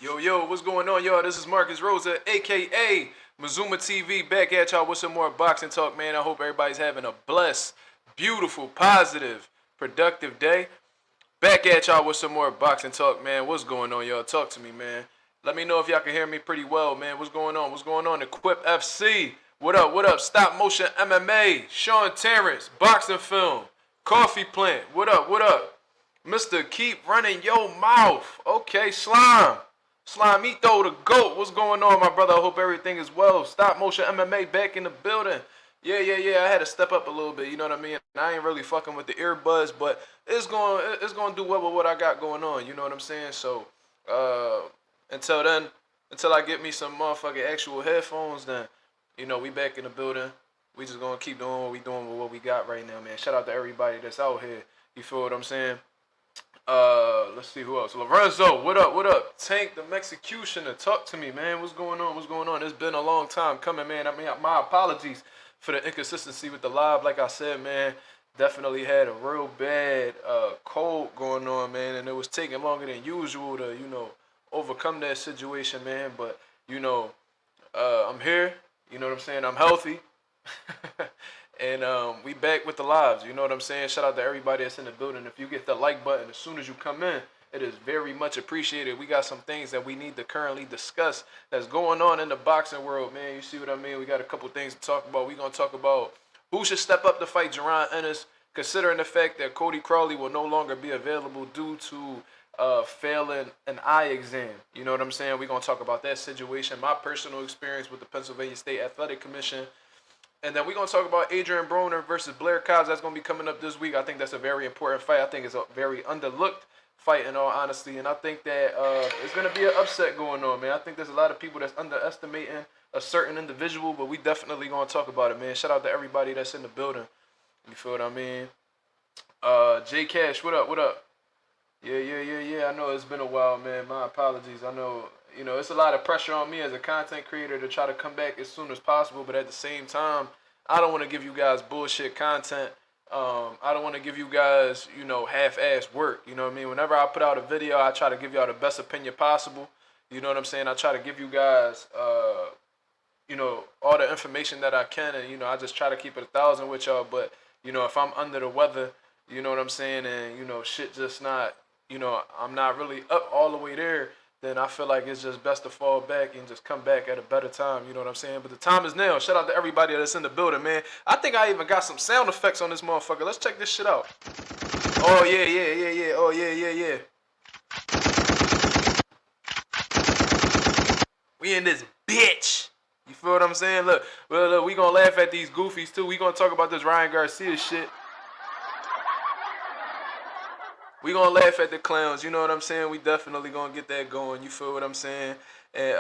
Yo, what's going on, y'all? This is Marcus Rosa, a.k.a. Mazuma TV, back at y'all with some more boxing talk, man. I hope everybody's having a blessed, beautiful, positive, productive day. Back at y'all with some more boxing talk, man. What's going on, y'all? Talk to me, man. Let me know if y'all can hear me pretty well, man. What's going on? What's going on? Equip FC. What up? What up? Stop Motion MMA. Sean Terrence. Boxing Film. Coffee Plant. What up? What up? Mr. Keep Running Your Mouth. Okay, Slime. Slimito the GOAT. What's going on, my brother? I hope everything is well. Stop Motion MMA back in the building. Yeah. I had to step up a little bit, you know what I mean? I ain't really fucking with the earbuds, but it's going to do well with what I got going on, you know what I'm saying? So, until then, until I get me some motherfucking actual headphones, then, you know, we back in the building. We just going to keep doing what we doing with what we got right now, man. Shout out to everybody that's out here. You feel what I'm saying? Let's see who else. Lorenzo, what up? What up? Tank the Mexicutioner, talk to me, man. What's going on? What's going on? It's been a long time coming, man. I mean, my apologies for the inconsistency with the live. Like I said, man, definitely had a real bad cold going on, man, and it was taking longer than usual to, you know, overcome that situation, man. But you know, I'm here. You know what I'm saying? I'm healthy. And we back with the lives, you know what I'm saying? Shout out to everybody that's in the building. If you get the like button as soon as you come in, it is very much appreciated. We got some things that we need to currently discuss that's going on in the boxing world, man. You see what I mean? We got a couple things to talk about. We're going to talk about who should step up to fight Jaron Ennis, considering the fact that Cody Crawley will no longer be available due to failing an eye exam. You know what I'm saying? We're going to talk about that situation, my personal experience with the Pennsylvania State Athletic Commission. And then we're going to talk about Adrien Broner versus Blair Cobbs. That's going to be coming up this week. I think that's a very important fight. I think it's a very underlooked fight in all honesty. And I think that it's going to be an upset going on, man. I think there's a lot of people that's underestimating a certain individual, but we definitely going to talk about it, man. Shout out to everybody that's in the building. You feel what I mean? J Cash, what up? What up? Yeah. I know it's been a while, man. My apologies. I know, you know, it's a lot of pressure on me as a content creator to try to come back as soon as possible. But at the same time, I don't want to give you guys bullshit content. I don't want to give you guys, you know, half-ass work. You know what I mean? Whenever I put out a video, I try to give y'all the best opinion possible. You know what I'm saying? I try to give you guys, you know, all the information that I can. And, you know, I just try to keep it 1,000 with y'all. But, you know, if I'm under the weather, you know what I'm saying? And, you know, shit just not, you know, I'm not really up all the way there, then I feel like it's just best to fall back and just come back at a better time. You know what I'm saying? But the time is now. Shout out to everybody that's in the building, man. I think I even got some sound effects on this motherfucker. Let's check this shit out. Oh, yeah. Oh, yeah. We in this bitch. You feel what I'm saying? Look, we gonna laugh at these goofies, too. We gonna talk about this Ryan Garcia shit. We gonna laugh at the clowns, you know what I'm saying? We definitely gonna get that going, you feel what I'm saying? And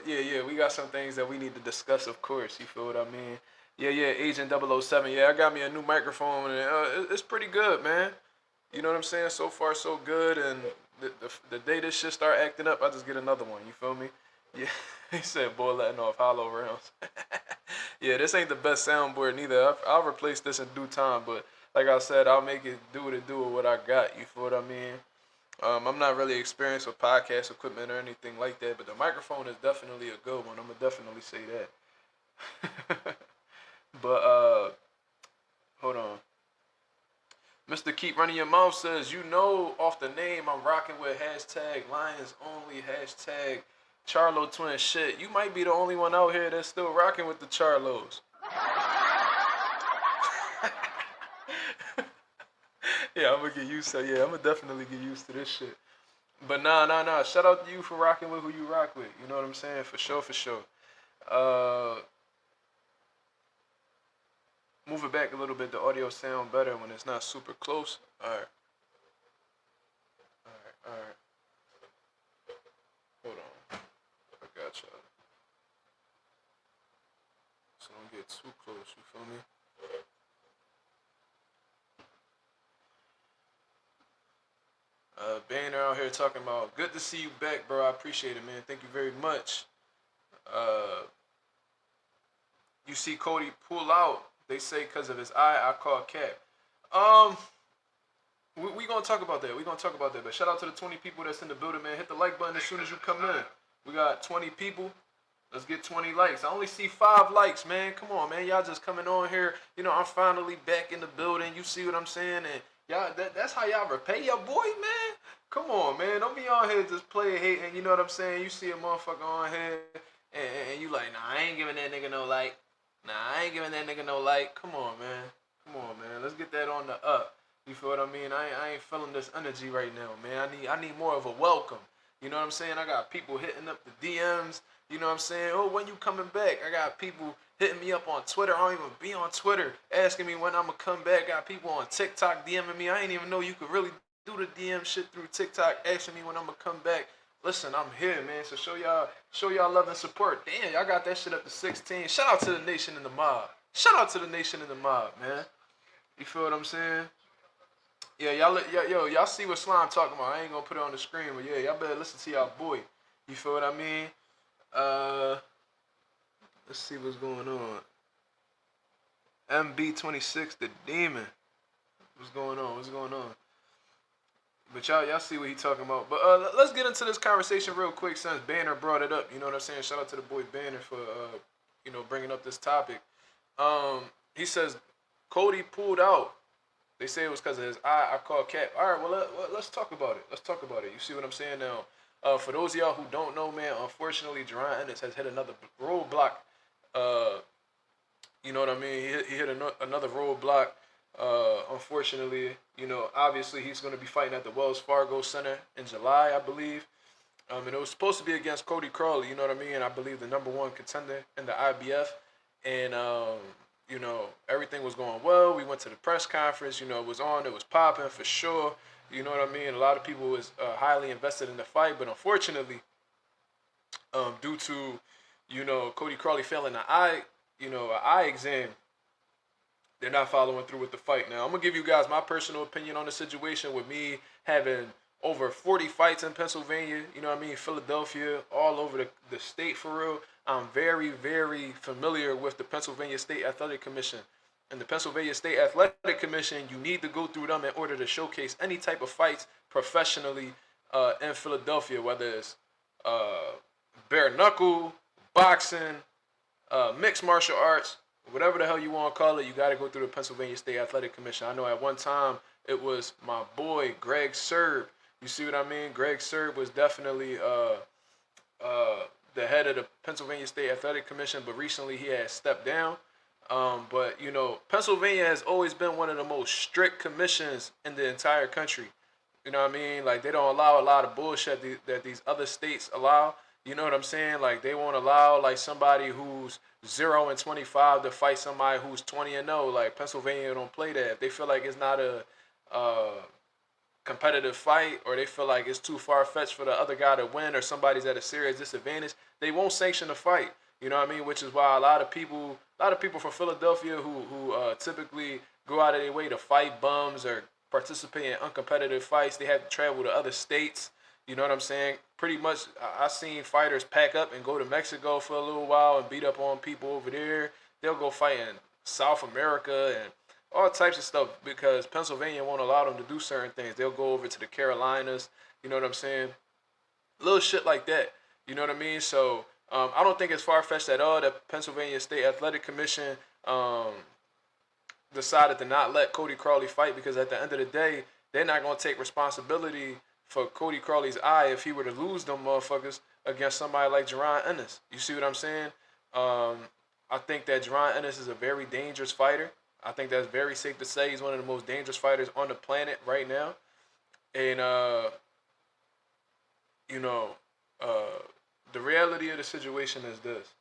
yeah, we got some things that we need to discuss, of course, you feel what I mean? Yeah, Agent 007, yeah, I got me a new microphone, and it's pretty good, man. You know what I'm saying? So far, so good, and the day this shit start acting up, I just get another one, you feel me? Yeah, he said, boy, letting off hollow rounds. Yeah, this ain't the best soundboard neither. I'll replace this in due time, but like I said, I'll make it do what I got. You feel what I mean? I'm not really experienced with podcast equipment or anything like that, but the microphone is definitely a good one. I'm gonna definitely say that. But hold on. Mr. Keep Running Your Mouth says, you know, off the name, I'm rocking with hashtag Lions Only, hashtag Charlo Twin shit. You might be the only one out here that's still rocking with the Charlos. Yeah, I'm gonna get used to it. Yeah, I'm gonna definitely get used to this shit. But nah. Shout out to you for rocking with who you rock with. You know what I'm saying? For sure. Move it back a little bit. The audio sound better when it's not super close. All right. Hold on. I got y'all. So don't get too close. You feel me? Banner out here talking about, good to see you back, bro. I appreciate it, man. Thank you very much. You see Cody pull out, they say because of his eye, I call cap. We gonna talk about that. We gonna talk about that. But shout out to the 20 people that's in the building, man. Hit the like button as soon as you come in. We got 20 people. Let's get 20 likes. I only see 5 likes, man. Come on, man. Y'all just coming on here. You know, I'm finally back in the building. You see what I'm saying? And y'all, that's how y'all repay your boy, man. Come on, man. Don't be on here just play hating. You know what I'm saying? You see a motherfucker on here and you like, nah, I ain't giving that nigga no like. Nah, I ain't giving that nigga no like. Come on, man. Come on, man. Let's get that on the up. You feel what I mean? I ain't feeling this energy right now, man. I need more of a welcome. You know what I'm saying? I got people hitting up the DMs. You know what I'm saying? Oh, when you coming back? I got people hitting me up on Twitter. I don't even be on Twitter asking me when I'm going to come back. Got people on TikTok DMing me. I ain't even know you could really do the DM shit through TikTok asking me when I'm going to come back. Listen, I'm here, man. So show y'all love and support. Damn, y'all got that shit up to 16. Shout out to the nation in the mob. Shout out to the nation in the mob, man. You feel what I'm saying? Yeah, y'all see what Slime talking about. I ain't gonna put it on the screen, but yeah, y'all better listen to y'all boy. You feel what I mean? Let's see what's going on. MB26, the demon. What's going on? What's going on? But y'all see what he talking about. But let's get into this conversation real quick since Banner brought it up. You know what I'm saying? Shout out to the boy Banner for bringing up this topic. He says Cody pulled out. They say it was because of his eye. I call cap. All right, well, let's talk about it. Let's talk about it. You see what I'm saying now? For those of y'all who don't know, man, unfortunately, Jaron Ennis has hit another roadblock. You know what I mean? He hit another roadblock. Unfortunately, obviously he's going to be fighting at the Wells Fargo Center in July, I believe. And it was supposed to be against Cody Crawley, you know what I mean? I believe the #1 contender in the IBF. And, everything was going well. We went to the press conference, it was on, it was popping for sure. You know what I mean? A lot of people was highly invested in the fight, but unfortunately, due to, Cody Crawley failing an eye exam, they're not following through with the fight. Now, I'm going to give you guys my personal opinion on the situation with me having over 40 fights in Pennsylvania, Philadelphia, all over the state for real. I'm very, very familiar with the Pennsylvania State Athletic Commission. And the Pennsylvania State Athletic Commission, you need to go through them in order to showcase any type of fights professionally in Philadelphia, whether it's bare knuckle, boxing, mixed martial arts, whatever the hell you want to call it, you got to go through the Pennsylvania State Athletic Commission. I know at one time it was my boy, Greg Serb. You see what I mean? Greg Serb was definitely the head of the Pennsylvania State Athletic Commission, but recently he has stepped down. But, Pennsylvania has always been one of the most strict commissions in the entire country. You know what I mean? Like, they don't allow a lot of bullshit that these other states allow. You know what I'm saying? Like, they won't allow, like, somebody who's 0-25 to fight somebody who's 20-0. Like, Pennsylvania don't play that. If they feel like it's not a competitive fight, or they feel like it's too far-fetched for the other guy to win, or somebody's at a serious disadvantage, they won't sanction the fight. You know what I mean? Which is why a lot of people from Philadelphia who typically go out of their way to fight bums or participate in uncompetitive fights, they have to travel to other states. You know what I'm saying? Pretty much, I've seen fighters pack up and go to Mexico for a little while and beat up on people over there. They'll go fight in South America and all types of stuff because Pennsylvania won't allow them to do certain things. They'll go over to the Carolinas. You know what I'm saying? Little shit like that. You know what I mean? So I don't think it's far-fetched at all that Pennsylvania State Athletic Commission decided to not let Cody Crawley fight, because at the end of the day, they're not going to take responsibility for Cody Crawley's eye if he were to lose them motherfuckers against somebody like Jaron Ennis. You see what I'm saying? I think that Jaron Ennis is a very dangerous fighter. I think that's very safe to say. He's one of the most dangerous fighters on the planet right now. And, the reality of the situation is this.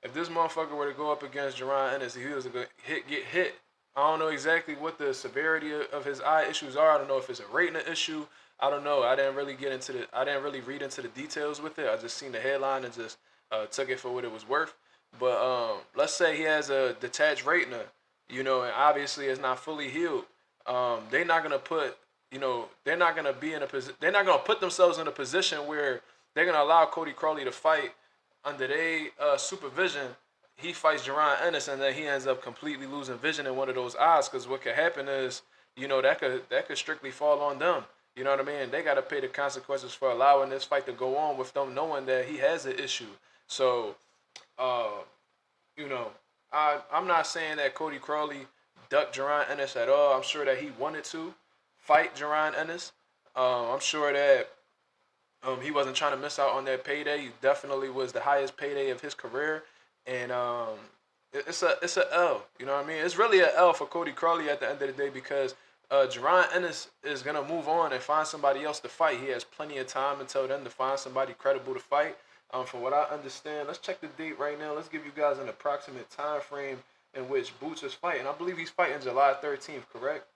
If this motherfucker were to go up against Jaron Ennis, he was to get hit. I don't know exactly what the severity of his eye issues are. I don't know if it's a retina issue. I don't know. I didn't really read into the details with it. I just seen the headline and just took it for what it was worth. But let's say he has a detached retina, and obviously it's not fully healed. They're not gonna put, they're not gonna be in a position. They're not gonna put themselves in a position where they're gonna allow Cody Crawley to fight under their supervision. He fights Jaron Ennis and then he ends up completely losing vision in one of those eyes. Because what could happen is that could strictly fall on them. You know what I mean? They got to pay the consequences for allowing this fight to go on with them knowing that he has an issue. So, uh, you know, I'm not saying that Cody Crawley ducked Jaron Ennis at all. I'm sure that he wanted to fight Jaron Ennis. I'm sure that he wasn't trying to miss out on that payday. He definitely was the highest payday of his career, and it's a L. You know what I mean? It's really a L for Cody Crawley at the end of the day because Jaron Ennis is gonna move on and find somebody else to fight. He has plenty of time until then to find somebody credible to fight. From what I understand, let's check the date right now. Let's give you guys an approximate time frame in which Boots is fighting. I believe he's fighting July 13th, correct?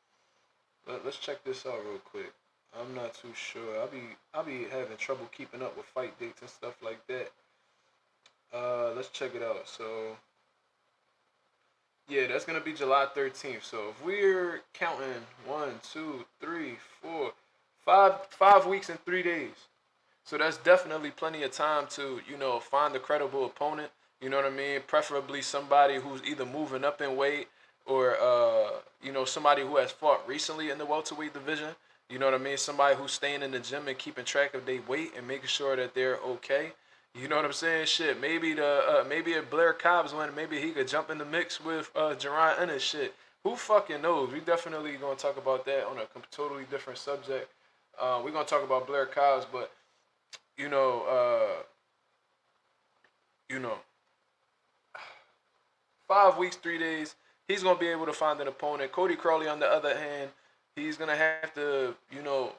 Let's check this out real quick. I'm not too sure. I'll be having trouble keeping up with fight dates and stuff like that. Let's check it out. So yeah, that's gonna be July 13th. So if we're counting 1, 2, 3, 4, 5 weeks and 3 days. So that's definitely plenty of time to, find a credible opponent. You know what I mean? Preferably somebody who's either moving up in weight or, somebody who has fought recently in the welterweight division. You know what I mean? Somebody who's staying in the gym and keeping track of their weight and making sure that they're okay. You know what I'm saying? Shit, maybe maybe if Blair Cobbs win, maybe he could jump in the mix with Jaron Ennis. Shit, who fucking knows? We definitely gonna talk about that on a totally different subject. We're gonna talk about Blair Cobbs, but you know, uh, you know, 5 weeks, 3 days, he's gonna be able to find an opponent. Cody Crawley, on the other hand, he's gonna have to,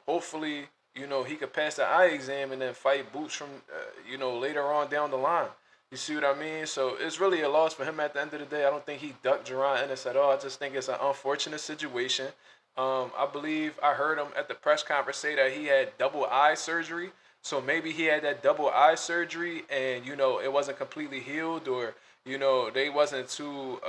hopefully, he could pass the eye exam and then fight Boots from, later on down the line. You see what I mean? So it's really a loss for him at the end of the day. I don't think he ducked Jaron Ennis at all. I just think it's an unfortunate situation. I believe I heard him at the press conference say that he had double eye surgery. So maybe he had that double eye surgery and, it wasn't completely healed or, they wasn't too,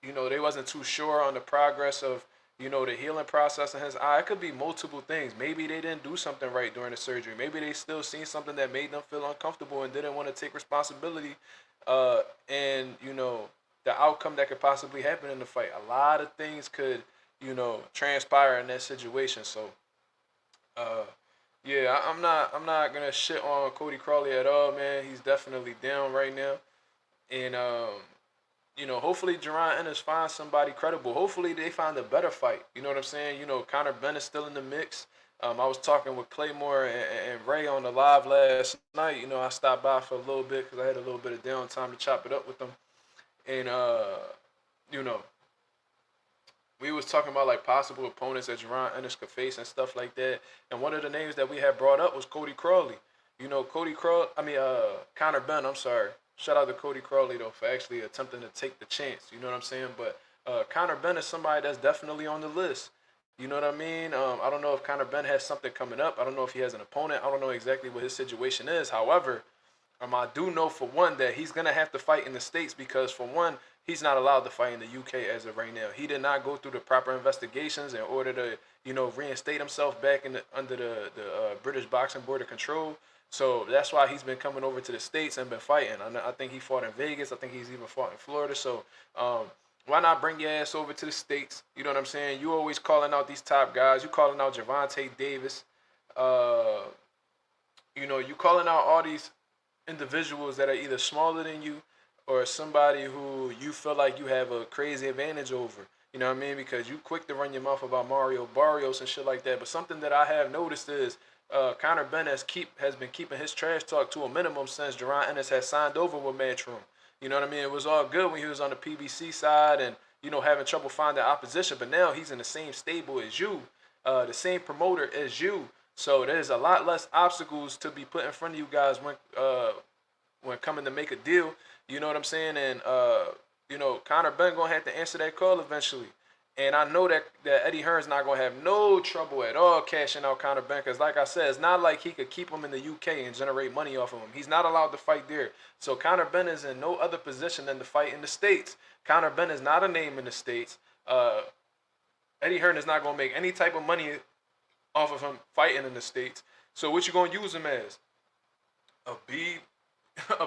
they wasn't too sure on the progress of, the healing process in his eye. It could be multiple things. Maybe they didn't do something right during the surgery. Maybe they still seen something that made them feel uncomfortable and didn't want to take responsibility. And, the outcome that could possibly happen in the fight. A lot of things could, transpire in that situation. So, yeah, I'm not gonna shit on Cody Crawley at all, man. He's definitely down right now. And hopefully Jaron Ennis finds somebody credible. Hopefully they find a better fight. You know what I'm saying? Conor Benn is still in the mix. I was talking with Claymore and Ray on the live last night. I stopped by for a little bit because I had a little bit of downtime to chop it up with them. And, you know, we was talking about like possible opponents that Jaron Ennis could face and stuff like that. And one of the names that we had brought up was Cody Crawley. Conor Benn, I'm sorry. Shout out to Cody Crawley, though, for actually attempting to take the chance. You know what I'm saying? But Conor Benn is somebody that's definitely on the list. You know what I mean? I don't know if Conor Benn has something coming up. I don't know if he has an opponent. I don't know exactly what his situation is. However, I do know for one that he's going to have to fight in the States because, for one, he's not allowed to fight in the UK as of right now. He did not go through the proper investigations in order to, reinstate himself back under the British Boxing Board of Control. So that's why he's been coming over to the States and been fighting. I think he fought in Vegas. I think he's even fought in Florida. So why not bring your ass over to the States? You know what I'm saying? You always calling out these top guys. You calling out Gervonta Davis. You calling out all these individuals that are either smaller than you or somebody who you feel like you have a crazy advantage over. You know what I mean? Because you quick to run your mouth about Mario Barrios and shit like that. But something that I have noticed is Conor Benn has been keeping his trash talk to a minimum since Jaron Ennis has signed over with Matchroom. You know what I mean? It was all good when he was on the PBC side and, having trouble finding opposition. But now he's in the same stable as you, the same promoter as you. So there's a lot less obstacles to be put in front of you guys when coming to make a deal. You know what I'm saying? And, Conor Benn going to have to answer that call eventually. And I know that Eddie Hearn's not going to have no trouble at all cashing out Conor Benn because, like I said, it's not like he could keep him in the UK and generate money off of him. He's not allowed to fight there. So Conor Benn is in no other position than to fight in the States. Conor Benn is not a name in the States. Eddie Hearn is not going to make any type of money off of him fighting in the States. So what you going to use him as? A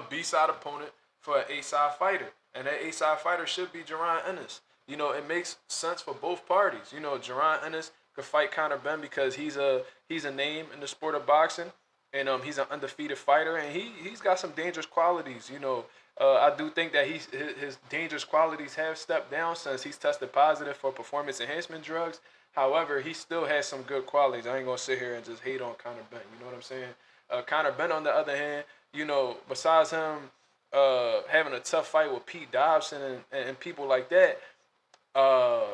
B-side opponent for an A-side fighter. And that A-side fighter should be Jaron Ennis. You know, it makes sense for both parties. You know, Jaron Ennis could fight Conor Benn because he's a name in the sport of boxing, and he's an undefeated fighter, and he's got some dangerous qualities. You know, I do think that his dangerous qualities have stepped down since he's tested positive for performance enhancement drugs. However, he still has some good qualities. I ain't gonna sit here and just hate on Conor Benn. You know what I'm saying? Conor Benn, on the other hand, you know, besides him having a tough fight with Pete Dobson and people like that, uh,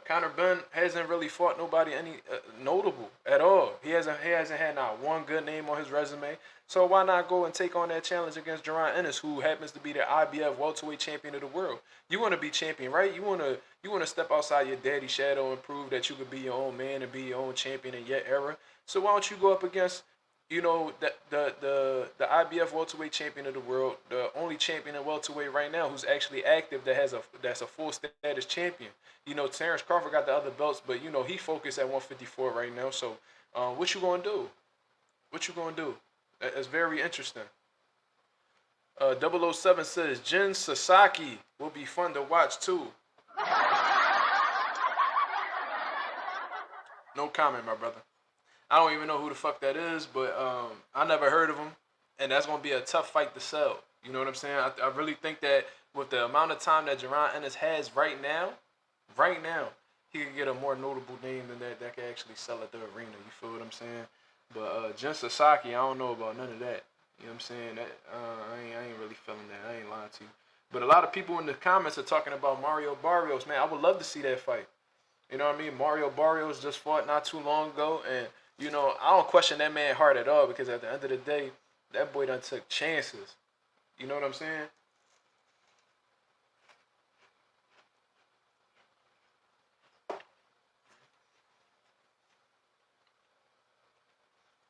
Conor Benn hasn't really fought nobody any notable at all. He hasn't had not one good name on his resume. So why not go and take on that challenge against Jaron Ennis, who happens to be the IBF welterweight champion of the world? You want to be champion, right? You want to step outside your daddy's shadow and prove that you could be your own man and be your own champion in your era. So why don't you go up against, you know, the IBF welterweight champion of the world, the only champion in welterweight right now who's actually active that's a full status champion. You know, Terrence Crawford got the other belts, but you know he focused at 154 right now. So, what you gonna do? What you gonna do? That's very interesting. 007 says Jin Sasaki will be fun to watch too. No comment, my brother. I don't even know who the fuck that is, but I never heard of him, and that's gonna be a tough fight to sell. You know what I'm saying? I really think that with the amount of time that Jaron Ennis has right now, he could get a more notable name than that can actually sell at the arena. You feel what I'm saying? But Jin Sasaki, I don't know about none of that. You know what I'm saying? That I ain't really feeling that. I ain't lying to you. But a lot of people in the comments are talking about Mario Barrios. Man, I would love to see that fight. You know what I mean? Mario Barrios just fought not too long ago, and you know, I don't question that man's heart at all because at the end of the day, that boy done took chances. You know what I'm saying?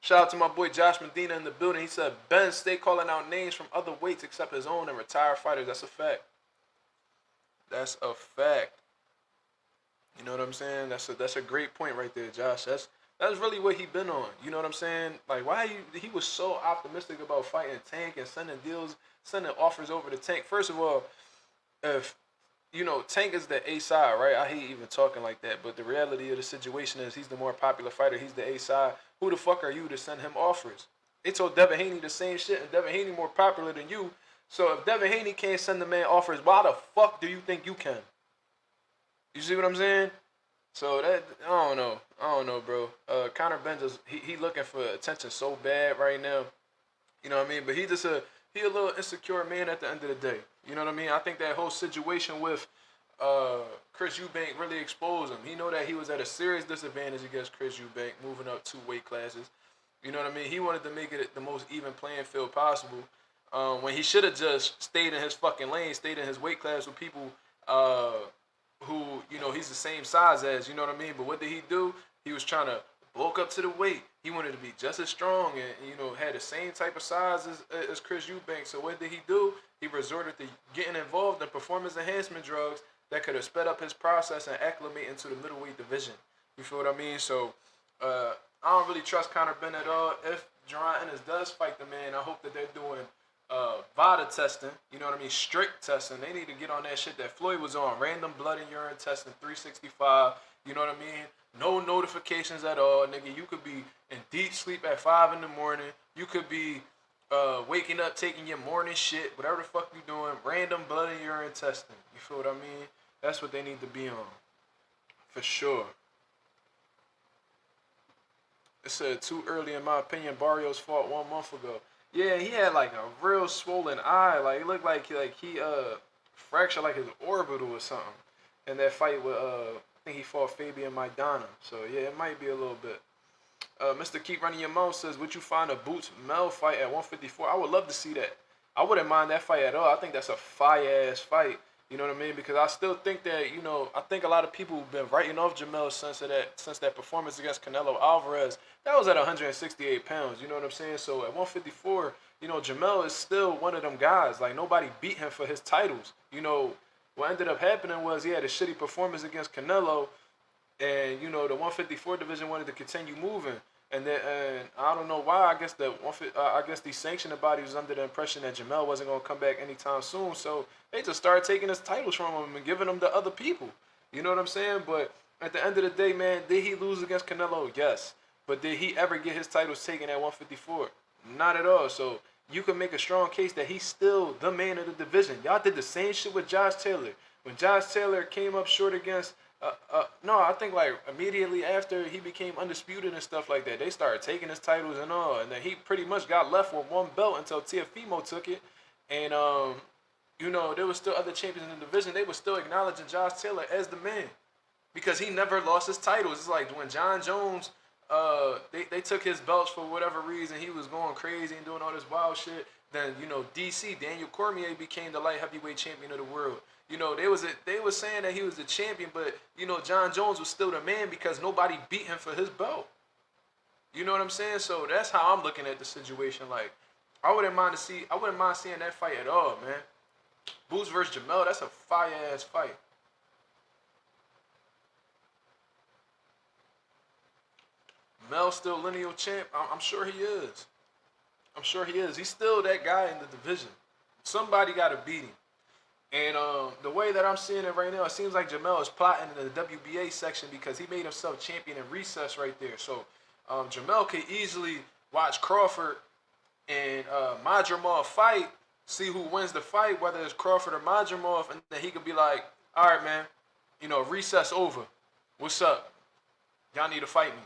Shout out to my boy Josh Medina in the building. He said, Ben, stay calling out names from other weights except his own and retired fighters. That's a fact. That's a fact. You know what I'm saying? That's a great point right there, Josh. That's really what he been on. You know what I'm saying? Like, why he was so optimistic about fighting Tank and sending offers over to Tank. First of all, if you know, Tank is the A side, right? I hate even talking like that, but the reality of the situation is he's the more popular fighter. He's the A side. Who the fuck are you to send him offers? They told Devin Haney the same shit, and Devin Haney more popular than you. So if Devin Haney can't send the man offers, why the fuck do you think you can? You see what I'm saying? So that I don't know, bro. Conor Benn just he looking for attention so bad right now. You know what I mean? But he a little insecure man at the end of the day. You know what I mean? I think that whole situation with Chris Eubank really exposed him. He know that he was at a serious disadvantage against Chris Eubank, moving up 2 weight classes. You know what I mean? He wanted to make it the most even playing field possible. When he should have just stayed in his fucking lane, stayed in his weight class with people who, you know, he's the same size as, you know what I mean? But what did he do? He was trying to bulk up to the weight. He wanted to be just as strong and, you know, had the same type of size as Chris Eubank. So what did he do? He resorted to getting involved in performance enhancement drugs that could have sped up his process and acclimate into the middleweight division. You feel what I mean? So I don't really trust Conor Benn at all. If Jaron Ennis does fight the man, I hope that they're doing VADA testing, you know what I mean, strict testing. They need to get on that shit that Floyd was on, random blood and urine testing, 365, you know what I mean? No notifications at all, nigga. You could be in deep sleep at 5 in the morning. You could be waking up, taking your morning shit, whatever the fuck you doing, random blood and urine testing. You feel what I mean? That's what they need to be on, for sure. It said too early in my opinion. Barrios fought 1 month ago. Yeah, he had like a real swollen eye. Like it looked like he fractured like his orbital or something. In that fight with I think he fought Fabian Maidana. So yeah, it might be a little bit. Mr. Keep Running Your Mouth says, would you find a Boots Mel fight at 154? I would love to see that. I wouldn't mind that fight at all. I think that's a fire ass fight. You know what I mean? Because I still think that, you know, I think a lot of people have been writing off Jermall since that performance against Canelo Alvarez. That was at 168 pounds. You know what I'm saying? So at 154, you know, Jermall is still one of them guys. Like, nobody beat him for his titles. You know, what ended up happening was he had a shitty performance against Canelo, and, you know, the 154 division wanted to continue moving. And then I don't know why. I guess the sanctioning body was under the impression that Jermall wasn't gonna come back anytime soon. So they just started taking his titles from him and giving them to other people. You know what I'm saying? But at the end of the day, man, did he lose against Canelo? Yes. But did he ever get his titles taken at 154? Not at all. So you can make a strong case that he's still the man of the division. Y'all did the same shit with Josh Taylor. When Josh Taylor came up short against, no, I think like immediately after he became undisputed and stuff like that, they started taking his titles and all. And then he pretty much got left with one belt until Teofimo took it. And, you know, there was still other champions in the division. They were still acknowledging Josh Taylor as the man because he never lost his titles. It's like when John Jones, they took his belts for whatever reason. He was going crazy and doing all this wild shit. Then, you know, DC, Daniel Cormier became the light heavyweight champion of the world. You know, they was saying that he was the champion, but, you know, John Jones was still the man because nobody beat him for his belt. You know what I'm saying? So that's how I'm looking at the situation. Like, I wouldn't mind seeing that fight at all, man. Boots versus Jermall, that's a fire-ass fight. Mel still lineal champ? I'm sure he is. I'm sure he is. He's still that guy in the division. Somebody got to beat him. And the way that I'm seeing it right now, it seems like Jermall is plotting in the WBA section because he made himself champion in recess right there. So Jermall could easily watch Crawford and Madrimov fight, see who wins the fight, whether it's Crawford or Madrimov, and then he could be like, all right, man, you know, recess over. What's up? Y'all need to fight me.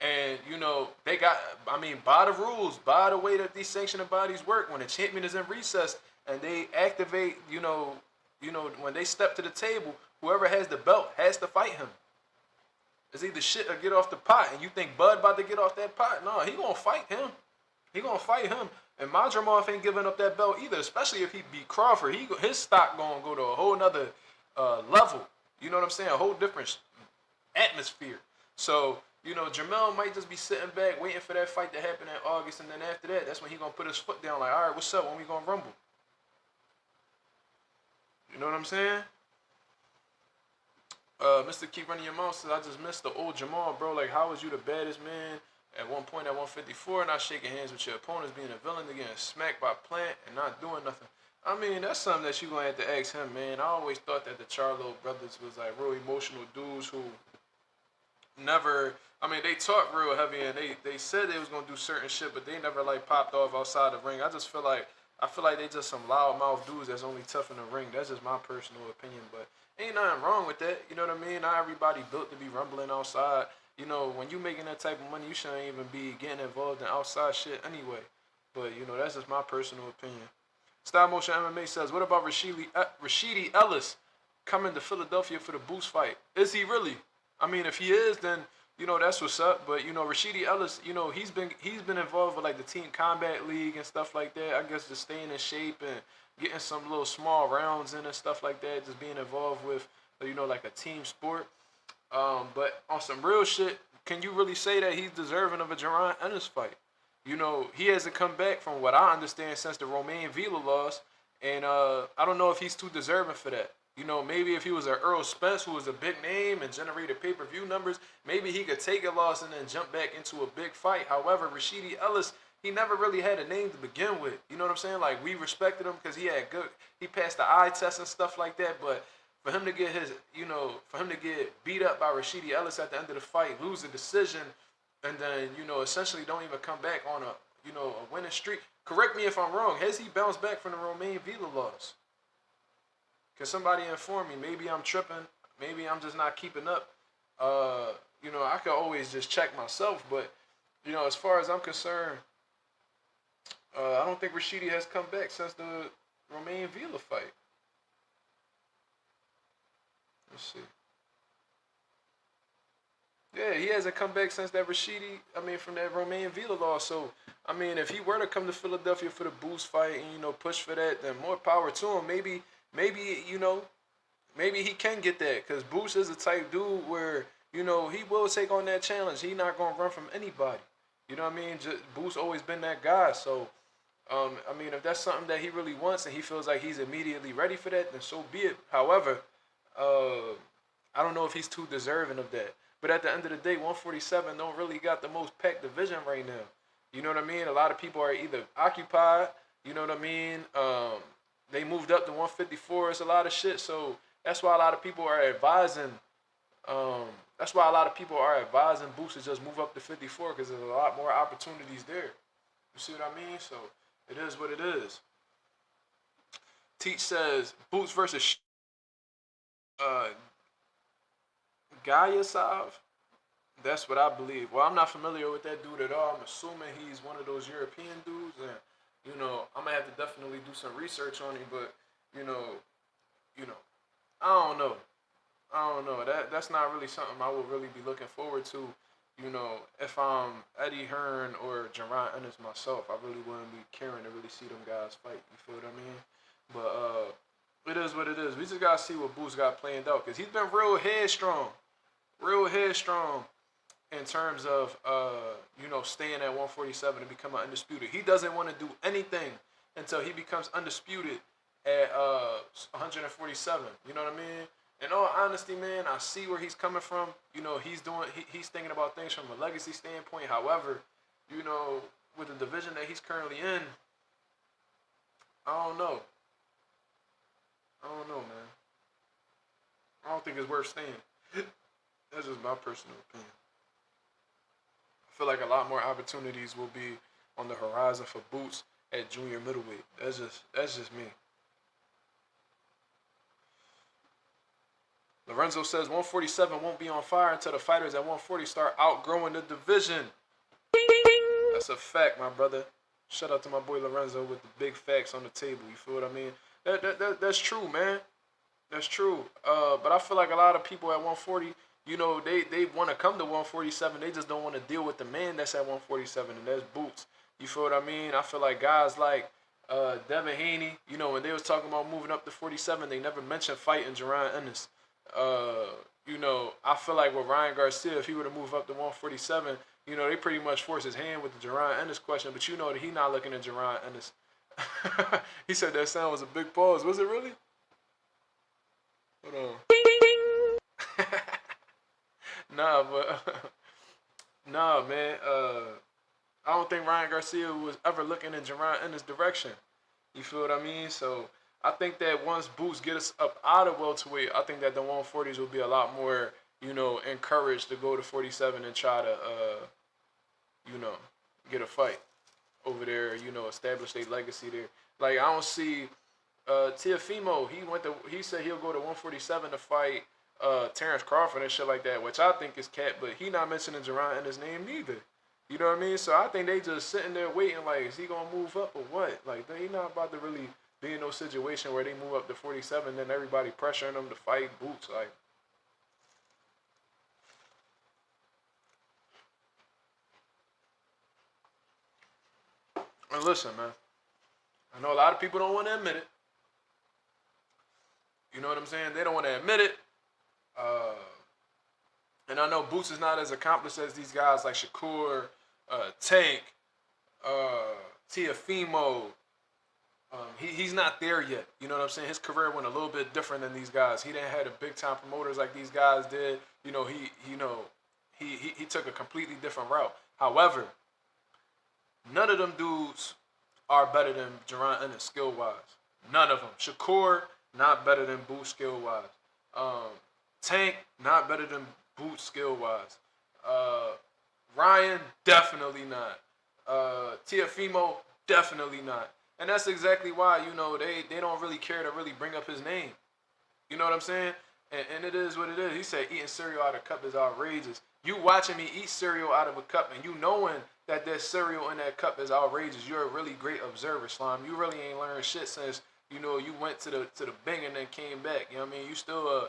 And, you know, they got, I mean, by the rules, by the way that these sanctioning bodies work, when a champion is in recess and they activate, you know, when they step to the table, whoever has the belt has to fight him. It's either shit or get off the pot. And you think Bud about to get off that pot? No, he gonna fight him. He gonna fight him. And Madrimov ain't giving up that belt either, especially if he beat Crawford. His stock gonna go to a whole nother level. You know what I'm saying? A whole different atmosphere. So, you know, Jermall might just be sitting back waiting for that fight to happen in August, and then after that, that's when he gonna put his foot down like, all right, what's up? When we gonna rumble? You know what I'm saying? Mr. Keep Running Your Mouth says, I just missed the old Jermall, bro. Like, how was you the baddest man at one point at 154, not shaking hands with your opponents, being a villain, getting smacked by Plant and not doing nothing? I mean, that's something that you gonna have to ask him, man. I always thought that the Charlo brothers was like real emotional dudes who never, I mean, they talk real heavy and they said they was gonna do certain shit, but they never like popped off outside the ring. I feel like they just some loudmouth dudes that's only tough in the ring. That's just my personal opinion, but ain't nothing wrong with that. You know what I mean? Not everybody built to be rumbling outside. You know, when you making that type of money, you shouldn't even be getting involved in outside shit anyway. But, you know, that's just my personal opinion. Style Motion MMA says, what about Rashidi Ellis coming to Philadelphia for the Boost fight? Is he really? I mean, if he is, then, you know, that's what's up. But, you know, Rashidi Ellis, you know, he's been involved with, like, the Team Combat League and stuff like that. I guess just staying in shape and getting some little small rounds in and stuff like that. Just being involved with, you know, like a team sport. But on some real shit, can you really say that he's deserving of a Jaron Ennis fight? You know, he hasn't come back from what I understand since the Romain Vila loss. And I don't know if he's too deserving for that. You know, maybe if he was an Earl Spence, who was a big name and generated pay-per-view numbers, maybe he could take a loss and then jump back into a big fight. However, Rashidi Ellis, he never really had a name to begin with. You know what I'm saying? Like, we respected him because he passed the eye test and stuff like that. But for him to get beat up by Rashidi Ellis at the end of the fight, lose a decision, and then, you know, essentially don't even come back on a winning streak. Correct me if I'm wrong. Has he bounced back from the Romain Vila loss? Can somebody inform me? Maybe I'm tripping. Maybe I'm just not keeping up. You know, I could always just check myself. But, you know, as far as I'm concerned, I don't think Rashidi has come back since the Romain Vila fight. Let's see. Yeah, he hasn't come back since that from that Romain Vila loss. So, I mean, if he were to come to Philadelphia for the Boost fight and, you know, push for that, then more power to him. Maybe, you know, maybe he can get that. Because Boost is a type dude where, you know, he will take on that challenge. He not going to run from anybody. You know what I mean? Boost always been that guy. So, I mean, if that's something that he really wants and he feels like he's immediately ready for that, then so be it. However, I don't know if he's too deserving of that. But at the end of the day, 147 don't really got the most packed division right now. You know what I mean? A lot of people are either occupied, you know what I mean? They moved up to 154. It's a lot of shit. So that's why a lot of people are advising. Boots to just move up to 54 because there's a lot more opportunities there. You see what I mean? So it is what it is. Teach says Boots versus Gayasov. That's what I believe. Well, I'm not familiar with that dude at all. I'm assuming he's one of those European dudes, and you know, I'm gonna have to definitely do some research on him. But you know, I don't know. That's not really something I would really be looking forward to. You know, if I'm Eddie Hearn or Jaron Ennis myself, I really wouldn't be caring to really see them guys fight. You feel what I mean? But it is what it is. We just gotta see what Boots got planned out because he's been real headstrong in terms of staying at 147 and becoming undisputed. He doesn't want to do anything until he becomes undisputed at 147. You know what I mean? In all honesty, man, I see where he's coming from. You know, he's thinking about things from a legacy standpoint. However, you know, with the division that he's currently in, I don't know, man. I don't think it's worth staying. That's just my personal opinion. I feel like a lot more opportunities will be on the horizon for Boots at junior middleweight. That's just me. Lorenzo says 147 won't be on fire until the fighters at 140 start outgrowing the division. That's a fact, my brother. Shout out to my boy Lorenzo with the big facts on the table. You feel what I mean? That's true, man. That's true. But I feel like a lot of people at 140, you know, they want to come to 147. They just don't want to deal with the man that's at 147, and that's Boots. You feel what I mean? I feel like guys like Devin Haney, you know, when they was talking about moving up to 47, they never mentioned fighting Jaron Ennis. You know, I feel like with Ryan Garcia, if he were to move up to 147, you know, they pretty much force his hand with the Jaron Ennis question, but you know that he not looking at Jaron Ennis. He said that sound was a big pause. Was it really? Hold on. Nah, man. I don't think Ryan Garcia was ever looking in Jaron Ennis' direction. You feel what I mean? So I think that once Boots gets up out of welterweight, I think that the 140s will be a lot more, you know, encouraged to go to 47 and try to, you know, get a fight over there, you know, establish their legacy there. Like, I don't see Teofimo, he said he'll go to 147 to fight Terrence Crawford and shit like that, which I think is cat, but he not mentioning Jaron in his name neither. You know what I mean? So I think they just sitting there waiting, like, is he gonna move up or what? Like, they not about to really be in no situation where they move up to 47, then everybody pressuring them to fight Boots. Like, and listen, man, I know a lot of people don't want to admit it. You know what I'm saying? They don't want to admit it. And I know Boots is not as accomplished as these guys like Shakur, Tank, Teofimo. He's not there yet. You know what I'm saying? His career went a little bit different than these guys. He didn't have the big time promoters like these guys did. You know, he took a completely different route. However, none of them dudes are better than Jaron Ennis skill wise. None of them. Shakur not better than Boots skill wise. Tank not better than Boots skill wise. Ryan definitely not. Teofimo definitely not. And that's exactly why, you know, they don't really care to really bring up his name. You know what I'm saying? And it is what it is. He said eating cereal out of a cup is outrageous. You watching me eat cereal out of a cup and you knowing that there's cereal in that cup is outrageous. You're a really great observer, Slime. You really ain't learned shit since, you know, you went to the Bing and then came back. You know what I mean? You still a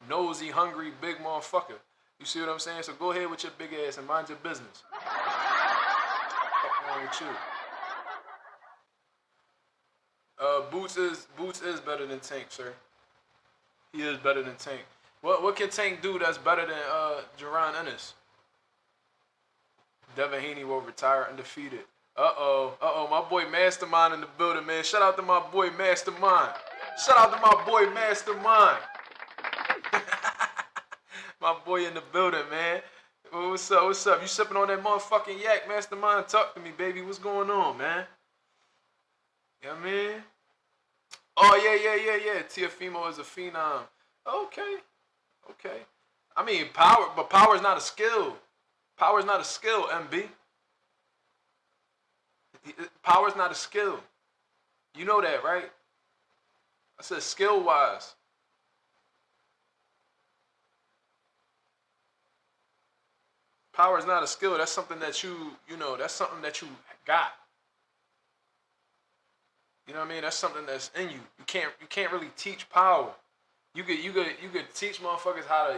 nosy, hungry, big motherfucker. You see what I'm saying? So go ahead with your big ass and mind your business. What's wrong with you? Boots is better than Tank, sir. He is better than Tank. What can Tank do that's better than Jaron Ennis? Devin Haney will retire undefeated. My boy Mastermind in the building, man. Shout out to my boy Mastermind. My boy in the building, man. What's up? What's up? You sipping on that motherfucking yak, mastermind? Talk to me, baby. What's going on, man? You know what I mean? Oh, yeah. Tiafimo is a phenom. Okay. I mean, power is not a skill. Power is not a skill, MB. Power is not a skill. You know that, right? I said skill-wise. Power is not a skill. That's something that that's something that you got. You know what I mean? That's something that's in you. You can't really teach power. You could teach motherfuckers how to,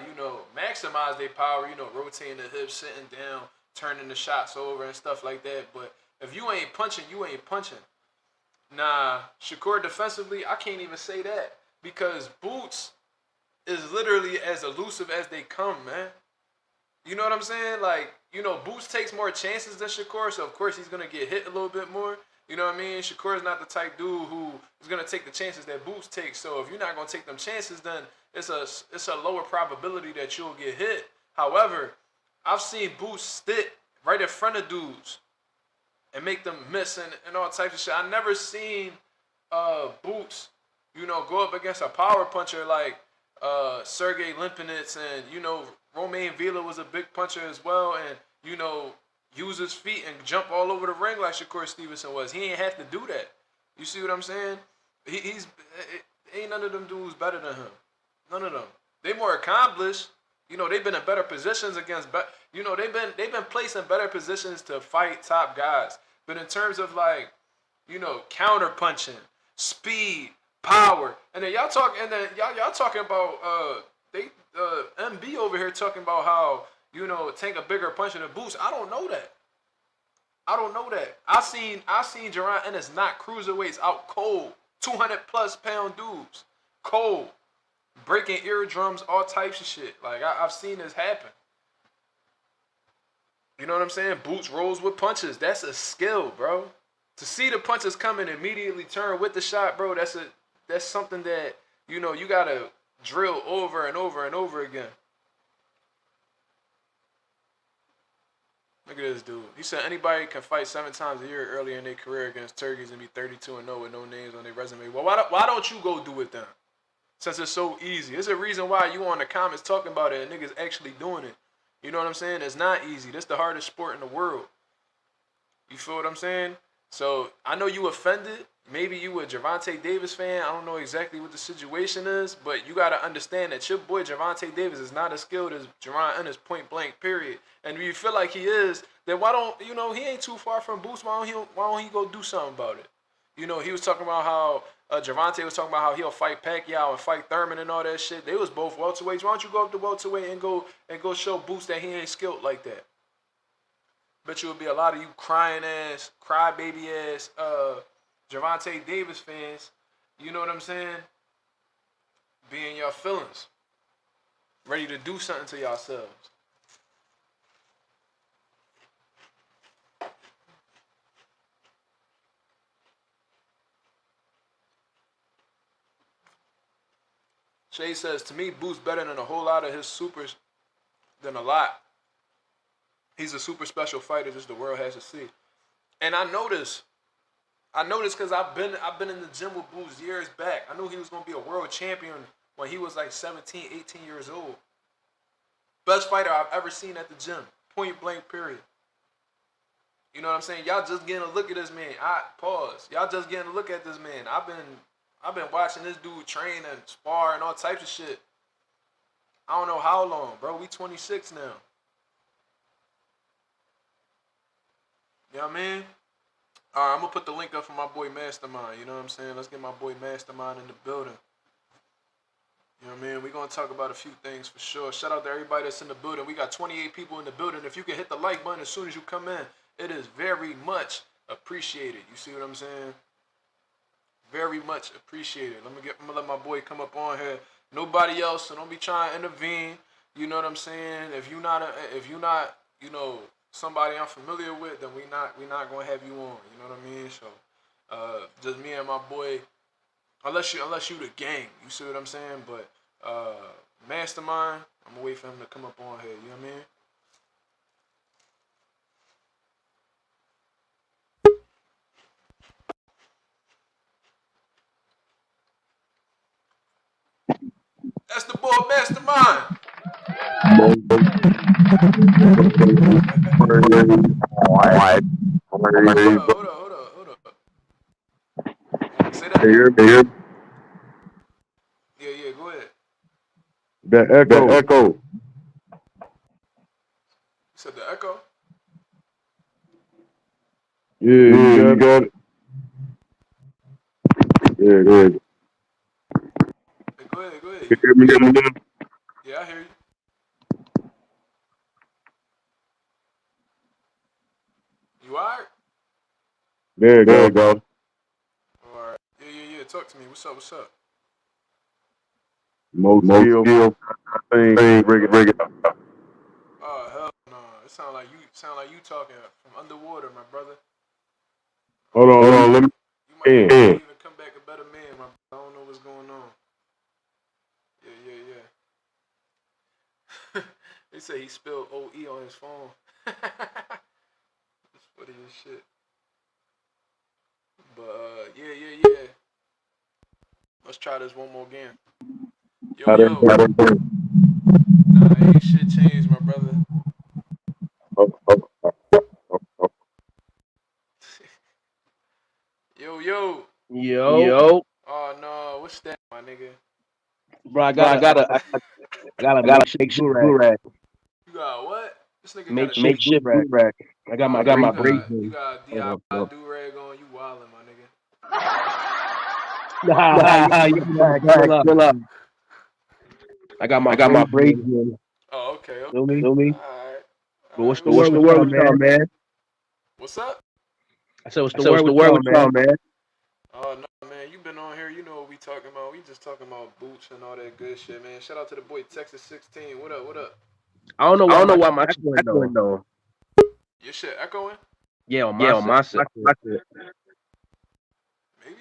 maximize their power, rotating the hips, sitting down, turning the shots over and stuff like that. But if you ain't punching, you ain't punching. Nah, Shakur defensively, I can't even say that. Because Boots is literally as elusive as they come, man. You know what I'm saying? Like, Boots takes more chances than Shakur, so of course he's gonna get hit a little bit more. You know what I mean? Shakur is not the type dude who is gonna take the chances that Boots takes. So if you're not gonna take them chances, then it's a lower probability that you'll get hit. However, I've seen Boots stick right in front of dudes and make them miss and all types of shit. I never seen Boots, go up against a power puncher like Sergey Limpinets and Romain Vila was a big puncher as well, and use his feet and jump all over the ring like Shakur Stevenson was. He ain't have to do that. You see what I'm saying? Ain't none of them dudes better than him. None of them. They more accomplished. They've been in better positions against. They've been placed in better positions to fight top guys. But in terms of counter punching, speed, power, and then y'all talking about MB over here talking about how take a bigger punch than Boots. I don't know that. I seen Jaron Ennis knock cruiserweights out cold, 200+ pound dudes, cold, breaking eardrums, all types of shit. Like I've seen this happen. You know what I'm saying? Boots rolls with punches. That's a skill, bro. To see the punches come and immediately turn with the shot, bro. That's something that you gotta drill over and over and over again. Look at this dude. He said anybody can fight 7 times a year earlier in their career against turkeys and be 32-0 with no names on their resume. Well, why don't you go do it then? Since it's so easy. There's a reason why you on the comments talking about it and niggas actually doing it. You know what I'm saying? It's not easy. This is the hardest sport in the world. You feel what I'm saying? So, I know you offended. Maybe you a Gervonta Davis fan. I don't know exactly what the situation is, but you got to understand that your boy Gervonta Davis is not as skilled as Jaron Ennis, point blank, period. And if you feel like he is, then why don't, he ain't too far from Boots. Why don't he go do something about it? He was talking about how, Gervonta was talking about how he'll fight Pacquiao and fight Thurman and all that shit. They was both welterweights. Why don't you go up to welterweight and go show Boots that he ain't skilled like that? Bet you would be a lot of you crybaby ass, Gervonta Davis fans, you know what I'm saying? Be in your feelings. Ready to do something to yourselves. Shay says, to me, Boots better than a whole lot of his supers, than a lot. He's a super special fighter, just the world has to see. And I noticed because I've been in the gym with Boots years back. I knew he was going to be a world champion when he was like 17, 18 years old. Best fighter I've ever seen at the gym. Point blank, period. You know what I'm saying? Y'all just getting a look at this man. Y'all just getting a look at this man. I've been watching this dude train and spar and all types of shit. I don't know how long, bro. We 26 now. You know what I mean? All right, I'm going to put the link up for my boy Mastermind. You know what I'm saying? Let's get my boy Mastermind in the building. You know what I mean? We're going to talk about a few things for sure. Shout out to everybody that's in the building. We got 28 people in the building. If you can hit the like button as soon as you come in, it is very much appreciated. You see what I'm saying? Very much appreciated. I'm gonna let my boy come up on here. Nobody else, so don't be trying to intervene. You know what I'm saying? If you're not, somebody I'm familiar with, then we not gonna have you on. You know what I mean? So, just me and my boy. Unless you the gang, you see what I'm saying? But Mastermind. I'm gonna wait for him to come up on here. You know what I mean? That's the boy Mastermind. Hold up. Say that again. Yeah, go ahead. The echo. You said the echo? Yeah, you got it. Yeah, good. Hey, go ahead. You hear me now? Yeah, I hear you. You alright? There you go. Alright. Yeah. Talk to me. What's up? Most skill. Bring it up. Oh hell no! It sound like you talking from underwater, my brother. Hold on, let me. You might have to even come back a better man, my brother. I don't know what's going on. Yeah. They say he spilled OE on his phone. It's funny as shit. But yeah. Let's try this one more game. Yo. Nah, ain't shit changed, my brother. Yo. Oh no, what's that, my nigga? Bro, I gotta make shit do-rag. You got what? This nigga Make got shit do-rag. I got my braids. You got a DIY do-rag on. You wildin', my nigga. Chill up. I got my braids in. Oh, okay. Feel me? Alright. But what's the word with y'all, man? What's up? I said, what's the word with y'all, man? Oh no, man, you been on here. You know what we talking about. We just talking about boots and all that good shit, man. Shout out to the boy Texas 16. What up? I don't know why my echoing though. Your shit echoing? Yeah, on my side. Maybe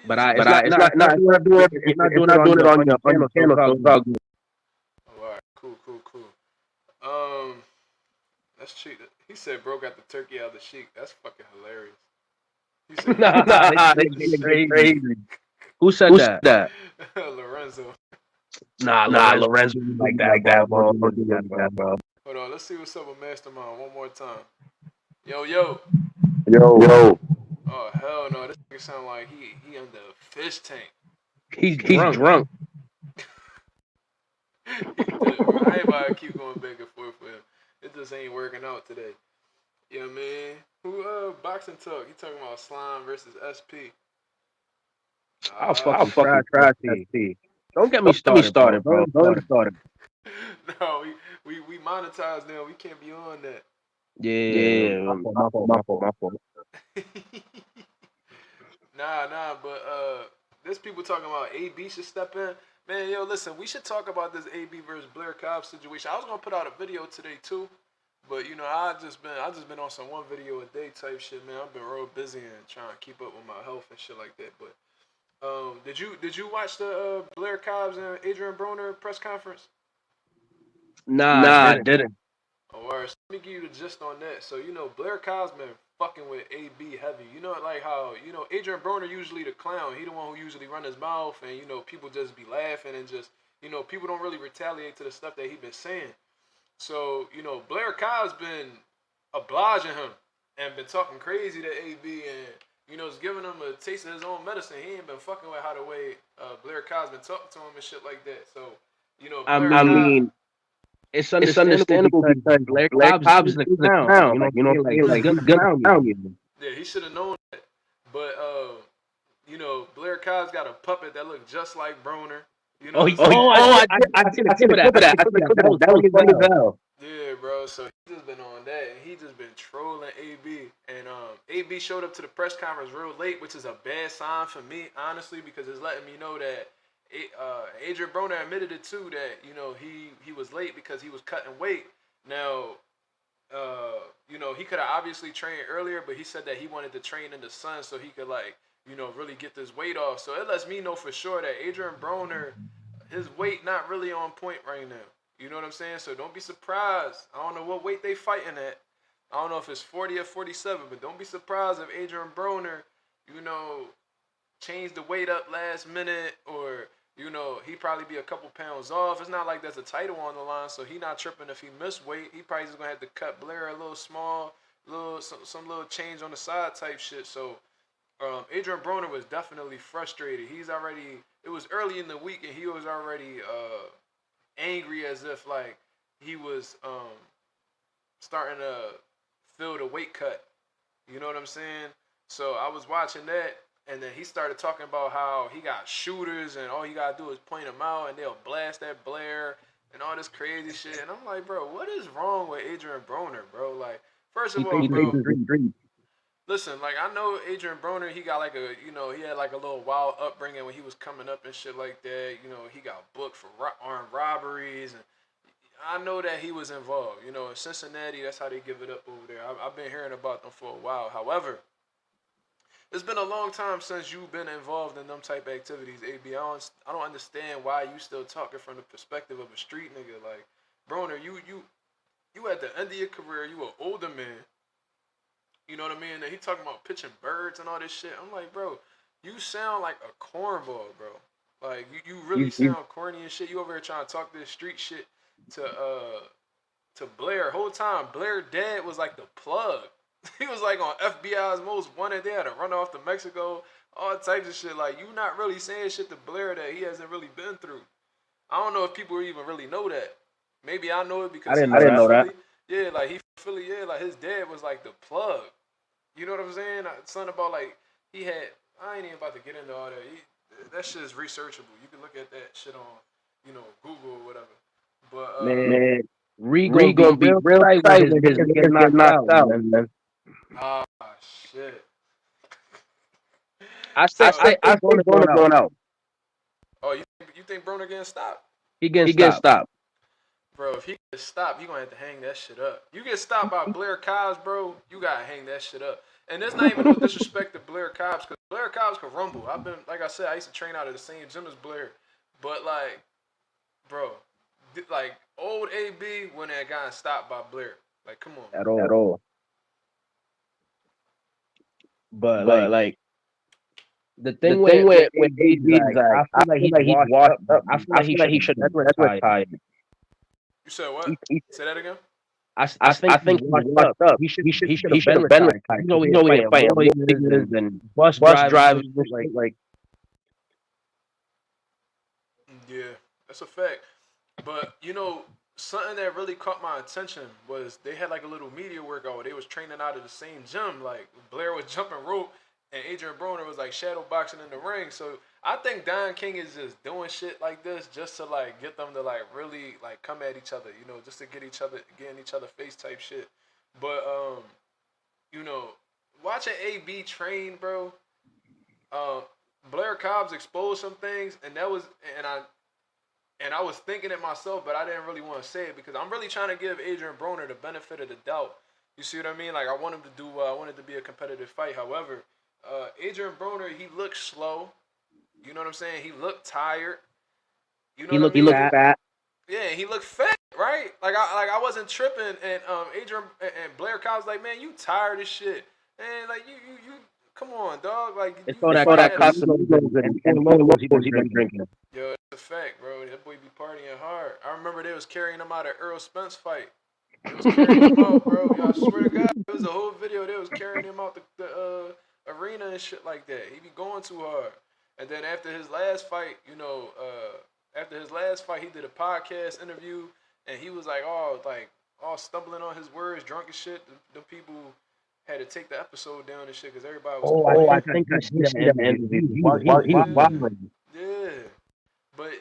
But it's not doing it on your channel, so it's all good. Oh, alright, cool. Let's cheat it. He said bro got the turkey out of the sheik. That's fucking hilarious. He said That's crazy. Who said that? Lorenzo. Nah, Lorenzo like that, bro. Hold on, let's see what's up with Mastermind one more time. Yo. Oh hell no, this nigga sound like he under a fish tank. He's drunk. I ain't about to keep going back and forth with him. It just ain't working out today. Yeah, man. Who boxing talk? He talking about Slime versus SP. I'll fucking try to. Don't get me started, bro. Don't get me started. No, we monetize now. We can't be on that. Yeah. My fault. Nah, but there's people talking about AB should step in. Man, yo, listen, we should talk about this AB versus Blair Cobbs situation. I was gonna put out a video today too, but you know, I just been on some one video a day type shit, man. I've been real busy and trying to keep up with my health and shit like that. But did you watch the Blair Cobbs and Adrien Broner press conference? Nah, I didn't. Oh, alright. So let me give you the gist on that. So, you know, Blair Cobbs been fucking with AB heavy. You know, like how, you know, Adrien Broner usually the clown. He the one who usually run his mouth and, you know, people just be laughing and just, you know, people don't really retaliate to the stuff that he been saying. So, you know, Blair Cobbs been obliging him and been talking crazy to AB and, you know, just giving him a taste of his own medicine. He ain't been fucking with how the way Blair Cobbs been talking to him and shit like that. So, you know, Blair it's understandable because Blair Cobbs is a clown. You know, he's gonna clown you. Yeah, he should have known that. But you know, Blair Cobbs got a puppet that looked just like Broner. You know. I see the clip of that. That was funny as hell. Yeah, bro. So he just been on that, and he just been trolling AB. And AB showed up to the press conference real late, which is a bad sign for me, honestly, because it's letting me know that Adrien Broner admitted it too, that, you know, he was late because he was cutting weight. Now, you know, he could have obviously trained earlier, but he said that he wanted to train in the sun so he could, like, you know, really get this weight off. So it lets me know for sure that Adrien Broner his weight not really on point right now. You know what I'm saying? So don't be surprised. I don't know what weight they fighting at. I don't know if it's 40 or 47, but don't be surprised if Adrien Broner, you know, changed the weight up last minute, or you know, he probably be a couple pounds off. It's not like there's a title on the line, so he not tripping if he missed weight. He probably just gonna have to cut Blair a little small, some little change on the side type shit. So Adrien Broner was definitely frustrated. It was early in the week and he was already angry, as if like he was starting to feel the weight cut. You know what I'm saying? So I was watching that, and then he started talking about how he got shooters and all you gotta do is point them out and they'll blast that Blair and all this crazy shit. And I'm like, bro, what is wrong with Adrien Broner, bro? Like, first of all, bro, listen, like I know Adrien Broner, he got like he had like a little wild upbringing when he was coming up and shit like that. You know, he got booked for armed robberies, and I know that he was involved. You know, in Cincinnati, that's how they give it up over there. I've been hearing about them for a while. However, it's been a long time since you've been involved in them type of activities, AB. I don't understand why you still talking from the perspective of a street nigga. Like, Broner, you at the end of your career, you an older man. You know what I mean? And he talking about pitching birds and all this shit. I'm like, bro, you sound like a cornball, bro. Like, you really sound corny and shit. You over here trying to talk this street shit to Blair. Whole time, Blair dad was like the plug. He was like on FBI's most wanted. They had to run off to Mexico, all types of shit. Like, you not really saying shit to Blair that he hasn't really been through. I don't know if people even really know that. Maybe I know it because I didn't know that. Yeah, like he Philly. Yeah, like his dad was like the plug. You know what I'm saying? Something about like he had. I ain't even about to get into all that. That shit is researchable. You can look at that shit on, Google or whatever. But man, Rigo gonna be real tight when his nigga knocked out, man. Ah, shit. I think Broner going out. Oh, you think Broner getting stopped? He getting stopped. Bro, if he gets stopped, you gonna have to hang that shit up. You get stopped by Blair Cobbs, bro, you gotta hang that shit up. And there's not even no disrespect to Blair Cobbs, because Blair Cobbs can rumble. Like I said, I used to train out of the same gym as Blair. But like, bro, like old AB wouldn't have gotten stopped by Blair. Like, come on. At all. But like the thing with AB is like, I feel like he's washed up. I feel like he should have retired. You said what? Say that again? I think he's washed up. He should have been retired. He's always fighting lawyers and bus drivers. Like, yeah, that's a fact. But something that really caught my attention was they had like a little media workout. They was training out of the same gym. Like, Blair was jumping rope and Adrien Broner was like shadow boxing in the ring. So I think Don King is just doing shit like this just to like get them to like really like come at each other, just to get in each other face type shit. But watching AB train, bro, Blair Cobbs exposed some things, and I was thinking it myself, but I didn't really want to say it because I'm really trying to give Adrien Broner the benefit of the doubt. You see what I mean? Like, I want him to do. I want it to be a competitive fight. However, Adrien Broner, he looked slow. You know what I'm saying? He looked tired. You know what I mean? He looked fat. Yeah, he looked fat, right? Like I wasn't tripping, and Adrien and Blair Cobbs like, man, you tired as shit, and like you come on, dog. Like, it's all that Casamigos and locals he been drinking. Yo, it's a fact, bro. That boy be partying hard. I remember they was carrying him out of Earl Spence fight. They was carrying him out, bro. Yo, I swear to God, it was a whole video. They was carrying him out the arena and shit like that. He be going too hard. And then after his last fight, he did a podcast interview, and he was like, all stumbling on his words, drunk as shit. The people had to take the episode down and shit because everybody was. I think I see that interview. Yeah. But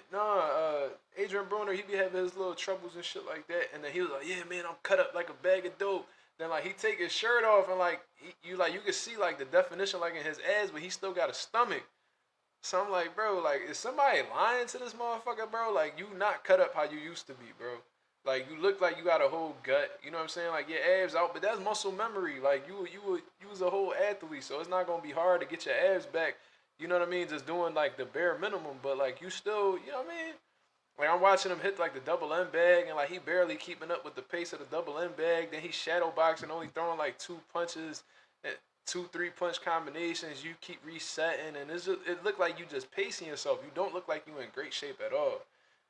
Adrien Broner, he be having his little troubles and shit like that, and then he was like, "Yeah, man, I'm cut up like a bag of dope." Then like he take his shirt off and like you can see like the definition like in his ass, but he still got a stomach. So I'm like, bro, like, is somebody lying to this motherfucker, bro? Like, you not cut up how you used to be, bro. Like, you look like you got a whole gut. You know what I'm saying? Like, your abs out, but that's muscle memory. Like, you was a whole athlete, so it's not gonna be hard to get your abs back. You know what I mean? Just doing like the bare minimum, but like you still, you know what I mean? Like, I'm watching him hit, like, the double M bag, and, like, he barely keeping up with the pace of the double M bag. Then he's shadow boxing, only throwing, like, 2 punches, 2 3-punch combinations. You keep resetting, and it looked like you just pacing yourself. You don't look like you in great shape at all.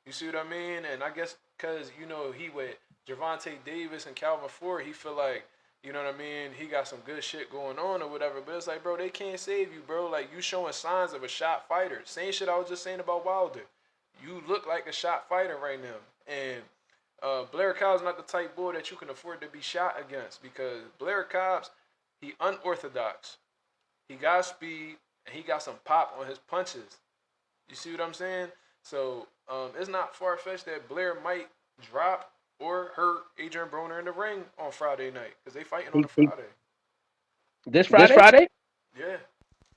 You see what I mean? And I guess because, you know, he with Gervonta Davis and Calvin Ford, he feel like, you know what I mean, he got some good shit going on or whatever. But it's like, bro, they can't save you, bro. Like, you showing signs of a shot fighter. Same shit I was just saying about Wilder. You look like a shot fighter right now. And Blair Cobbs not the type boy that you can afford to be shot against, because Blair Cobbs, he unorthodox. He got speed, and he got some pop on his punches. You see what I'm saying? So it's not far-fetched that Blair might drop or hurt Adrien Broner in the ring on Friday night, because they fighting on a Friday. This Friday? Yeah.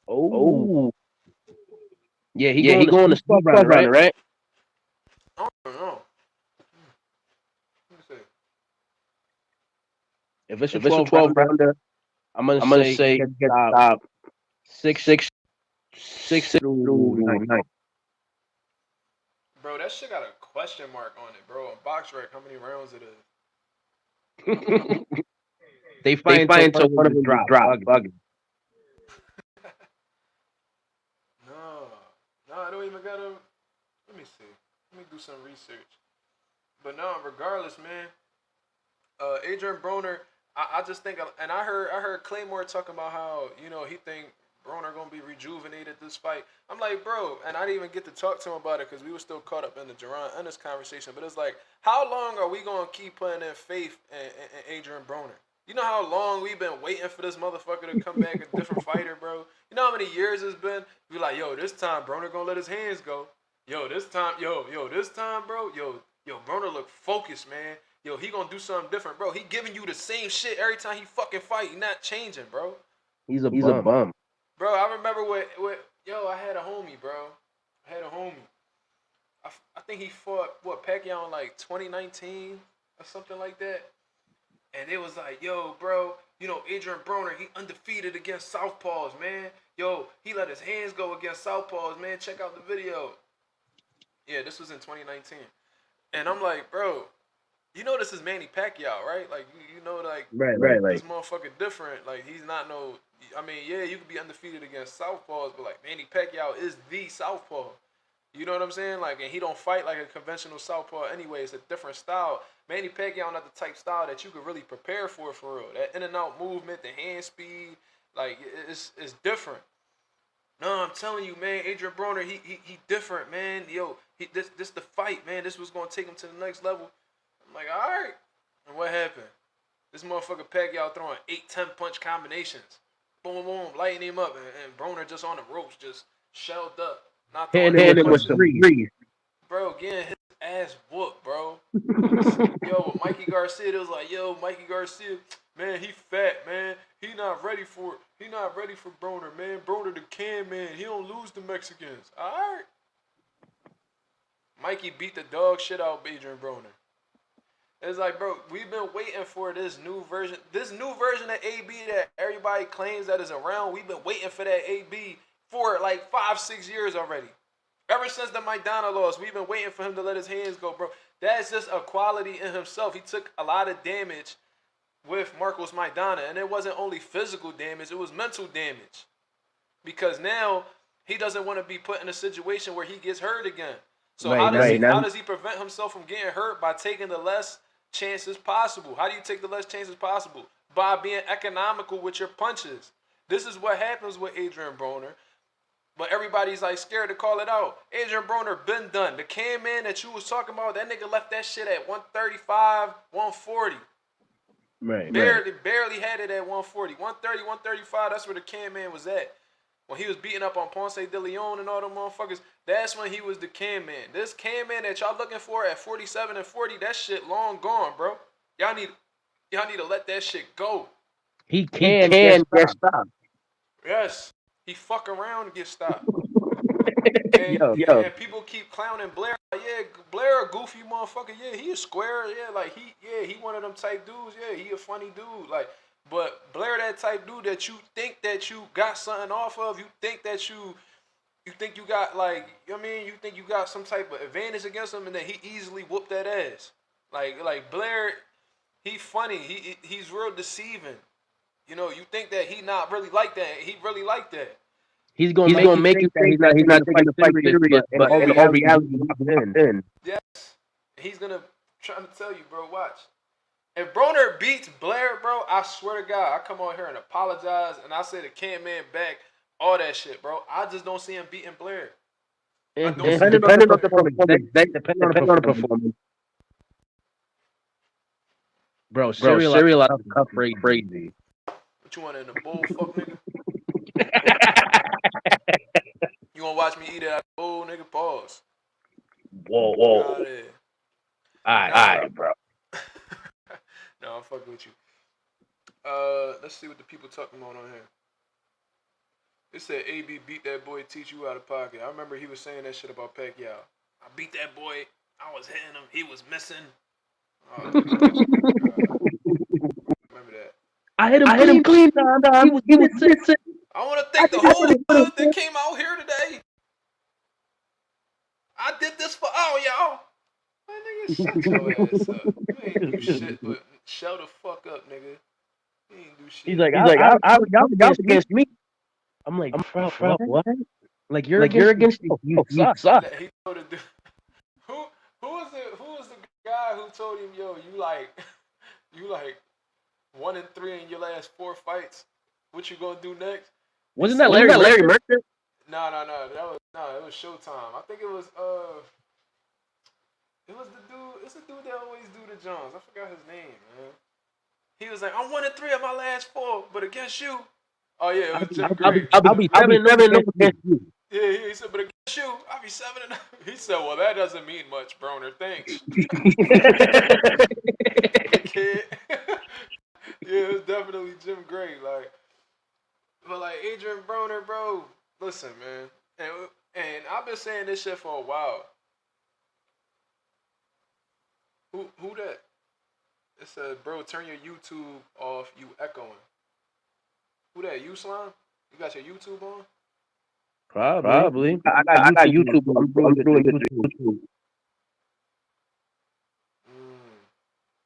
Oh. Yeah, he going to 12 rounder, right? I don't know. Let me see. If it's a 12 rounder, I'm gonna say get stop 6 through 9. Bro, that shit got a question mark on it, bro. On BoxRec, how many rounds it is? They fight until one of them drop. Bugging. No, I don't even gotta. Let me see. Let me do some research. But no, regardless, man. Adrien Broner, I just think, and I heard Claymore talking about how, you know, he think Broner gonna be rejuvenated this fight. I'm like, bro, and I didn't even get to talk to him about it because we were still caught up in the Jaron Ennis conversation. But it's like, how long are we gonna keep putting in faith in Adrien Broner? You know how long we've been waiting for this motherfucker to come back a different fighter, bro? You know how many years it's been? We like, yo, this time Broner gonna let his hands go. Yo, this time, bro. Yo, Broner look focused, man. Yo, he gonna do something different, bro. He giving you the same shit every time he fucking fight. He not changing, bro. He's a bum. Bro, I remember I had a homie, bro. I think he fought, Pacquiao in like 2019 or something like that. And it was like, yo, bro, you know, Adrien Broner, he undefeated against southpaws, man. Yo, he let his hands go against southpaws, man. Check out the video. Yeah, this was in 2019. And I'm like, bro, you know this is Manny Pacquiao, right? Like, you know, like, right. This motherfucker different. Like, he's not no, I mean, yeah, you could be undefeated against southpaws, but, like, Manny Pacquiao is the southpaw. You know what I'm saying? Like, and he don't fight like a conventional southpaw anyway. It's a different style. Manny Pacquiao not the type style that you could really prepare for real. That in and out movement, the hand speed, like, it's different. No, I'm telling you, man, Adrien Broner, he different, man. Yo, this the fight, man. This was gonna take him to the next level. I'm like, all right. And what happened? This motherfucker Pacquiao throwing 8-10 punch combinations. Boom, boom, lighting him up. And Broner just on the ropes, just shelled up. Not throwing him with three. Bro, getting his ass whooped, bro. Yo, with Mikey Garcia, it was like, yo, Mikey Garcia, man, he fat, man. He not ready for it. He not ready for Broner, man. Broner the can, man. He don't lose the Mexicans. All right. Mikey beat the dog shit out of Adrien Broner. It's like, bro, we've been waiting for this new version. This new version of AB that everybody claims that is around, we've been waiting for that AB for like 5-6 years already. Ever since the Maidana loss, we've been waiting for him to let his hands go, bro. That's just a quality in himself. He took a lot of damage with Marcos Maidana, and it wasn't only physical damage, it was mental damage. Because now he doesn't want to be put in a situation where he gets hurt again. So how does he prevent himself from getting hurt? By taking the less chances possible. How do you take the less chances possible? By being economical with your punches. This is what happens with Adrien Broner. But everybody's like scared to call it out. Adrien Broner been done. The can man that you was talking about, that nigga left that shit at 135, 140. Barely had it at 140. 130, 135, that's where the can man was at. When he was beating up on Ponce de Leon and all them motherfuckers, that's when he was the can man. This can man that y'all looking for at 47 and 40, that shit long gone, bro. Y'all need to let that shit go. He can get stopped. Yes. He fuck around and get stopped. And people keep clowning Blair. Like, yeah, Blair a goofy motherfucker. Yeah, he a square. Yeah, like he one of them type dudes. Yeah, he a funny dude. Like, but Blair that type dude that you think that you got something off of. You think that you You think you got like, you know what I mean? You think you got some type of advantage against him, and then he easily whooped that ass. Like Blair, he funny. He's real deceiving. You know, you think that he not really like that. He really like that. He's gonna make you think that he's not taking the fight serious, but in all reality, he's in. Yes, he's gonna trying to tell you, bro. Watch. If Broner beats Blair, bro, I swear to God, I come on here and apologize, and I say the can man back, all that shit, bro. I just don't see him beating Blair. Depending on the performance. Bro, serial out of cuff crazy. What you want in the bowl, fuck nigga? You wanna watch me eat it out of the bowl, nigga? Pause. Whoa. All right, bro. No, I'm fucking with you. Let's see what the people talking about on here. It said AB beat that boy, teach you out of pocket. I remember he was saying that shit about Pacquiao. I beat that boy. I was hitting him. He was missing. Remember that. I hit him clean. He was missing. I want to thank the whole hood that came out here today. I did this for all y'all. Man, nigga, shut your ass up. You ain't do shit, but shut the fuck up, nigga. You ain't do shit. He's like, y'all against me. I'm like, bro, what? Like you're against me. You suck. He told the dude, who was the guy who told him, yo, you like 1-3 in your last 4 fights. What you gonna do next? Wasn't that Larry Mercer? No. It was Showtime. I think it was the dude. It's the dude that always do the Jones. I forgot his name, man. He was like, I'm 1-3 of my last 4, but against you. Oh yeah, it was Jim Gray. I'll be 7-0 against you. Yeah, he said, but against you, I'll be 7-0. He said, well, that doesn't mean much, Broner. Thanks. Kid. Yeah, it was definitely Jim Gray. But Adrien Broner, bro. Listen, man, and I've been saying this shit for a while. Who that? It said, bro, turn your YouTube off. You echoing. Who that? You Slime? You got your YouTube on? Probably. I got YouTube. I'm doing YouTube.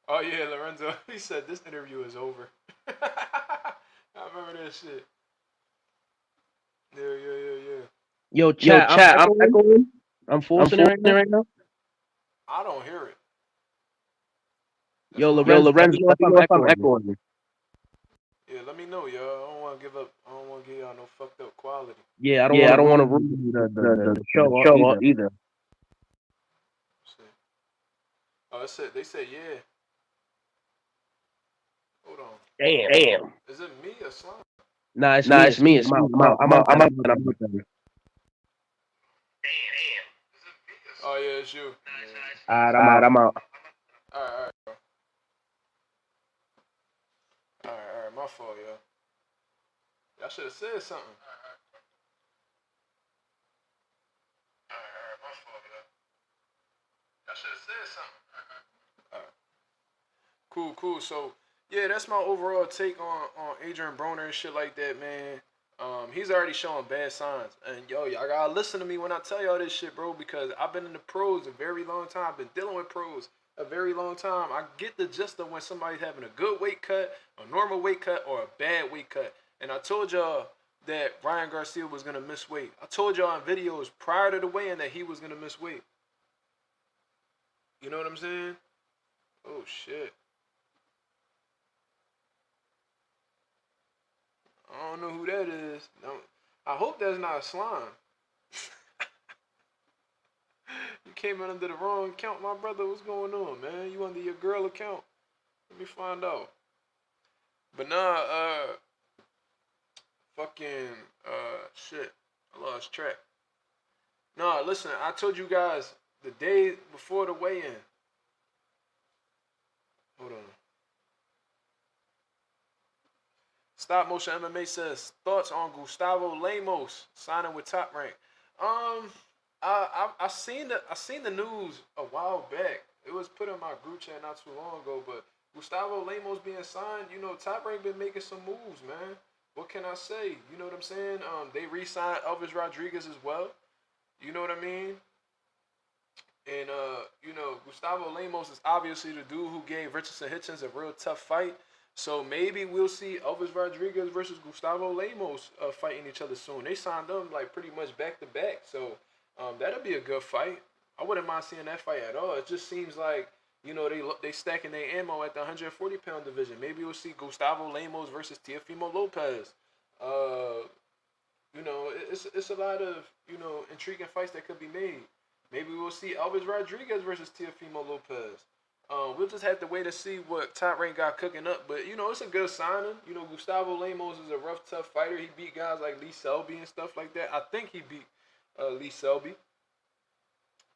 Oh yeah, Lorenzo. He said this interview is over. I remember that shit. Yeah. Yo, chat. I'm echoing. I'm forcing it right now. I don't hear it. Yo, Lorenzo, I'm echoing. Yeah, let me know, y'all. I don't want to give up. I don't want to give y'all no fucked up quality. Yeah, I don't want to ruin the show either. Oh, they said yeah. Hold on. Damn. Is it me or Slime? Nah, it's me. It's I'm out. Damn. Oh yeah, it's you. Alright, I'm out. Alright, bro. Alright, my fault, yo. Y'all should have said something. Alright, my fault, yo. Y'all should have said something. Alright. Cool. So, yeah, that's my overall take on Adrien Broner and shit like that, man. He's already showing bad signs. And, yo, y'all gotta listen to me when I tell y'all this shit, bro, because I've been in the pros a very long time. I've been dealing with pros a very long time. I get the gist of when somebody's having a good weight cut, a normal weight cut, or a bad weight cut. And I told y'all that Ryan Garcia was going to miss weight. I told y'all in videos prior to the weigh-in that he was going to miss weight. You know what I'm saying? Oh, shit. I don't know who that is. I hope that's not Slime. You came in under the wrong account, my brother. What's going on, man? You under your girl account? Let me find out. But nah, shit. I lost track. Nah, listen, I told you guys the day before the weigh-in. Hold on. Stop Motion MMA says, thoughts on Gustavo Lemos signing with Top Rank. I seen the news a while back. It was put in my group chat not too long ago, but Gustavo Lemos being signed, you know, Top Rank been making some moves, man. what can I say? You know what I'm saying? They re-signed Elvis Rodriguez as well. You know what I mean? And Gustavo Lemos is obviously the dude who gave Richardson Hitchens a real tough fight. So maybe we'll see Elvis Rodriguez versus Gustavo Lemos fighting each other soon. They signed them like pretty much back to back. So that'll be a good fight. I wouldn't mind seeing that fight at all. It just seems like they stacking their ammo at the 140-pound division. Maybe we'll see Gustavo Lemos versus Teofimo Lopez. It's a lot of intriguing fights that could be made. Maybe we'll see Elvis Rodriguez versus Teofimo Lopez. We'll just have to wait and see what Top Rank got cooking up. But, it's a good signing. Gustavo Lemos is a rough, tough fighter. He beat guys like Lee Selby and stuff like that. I think he beat Lee Selby.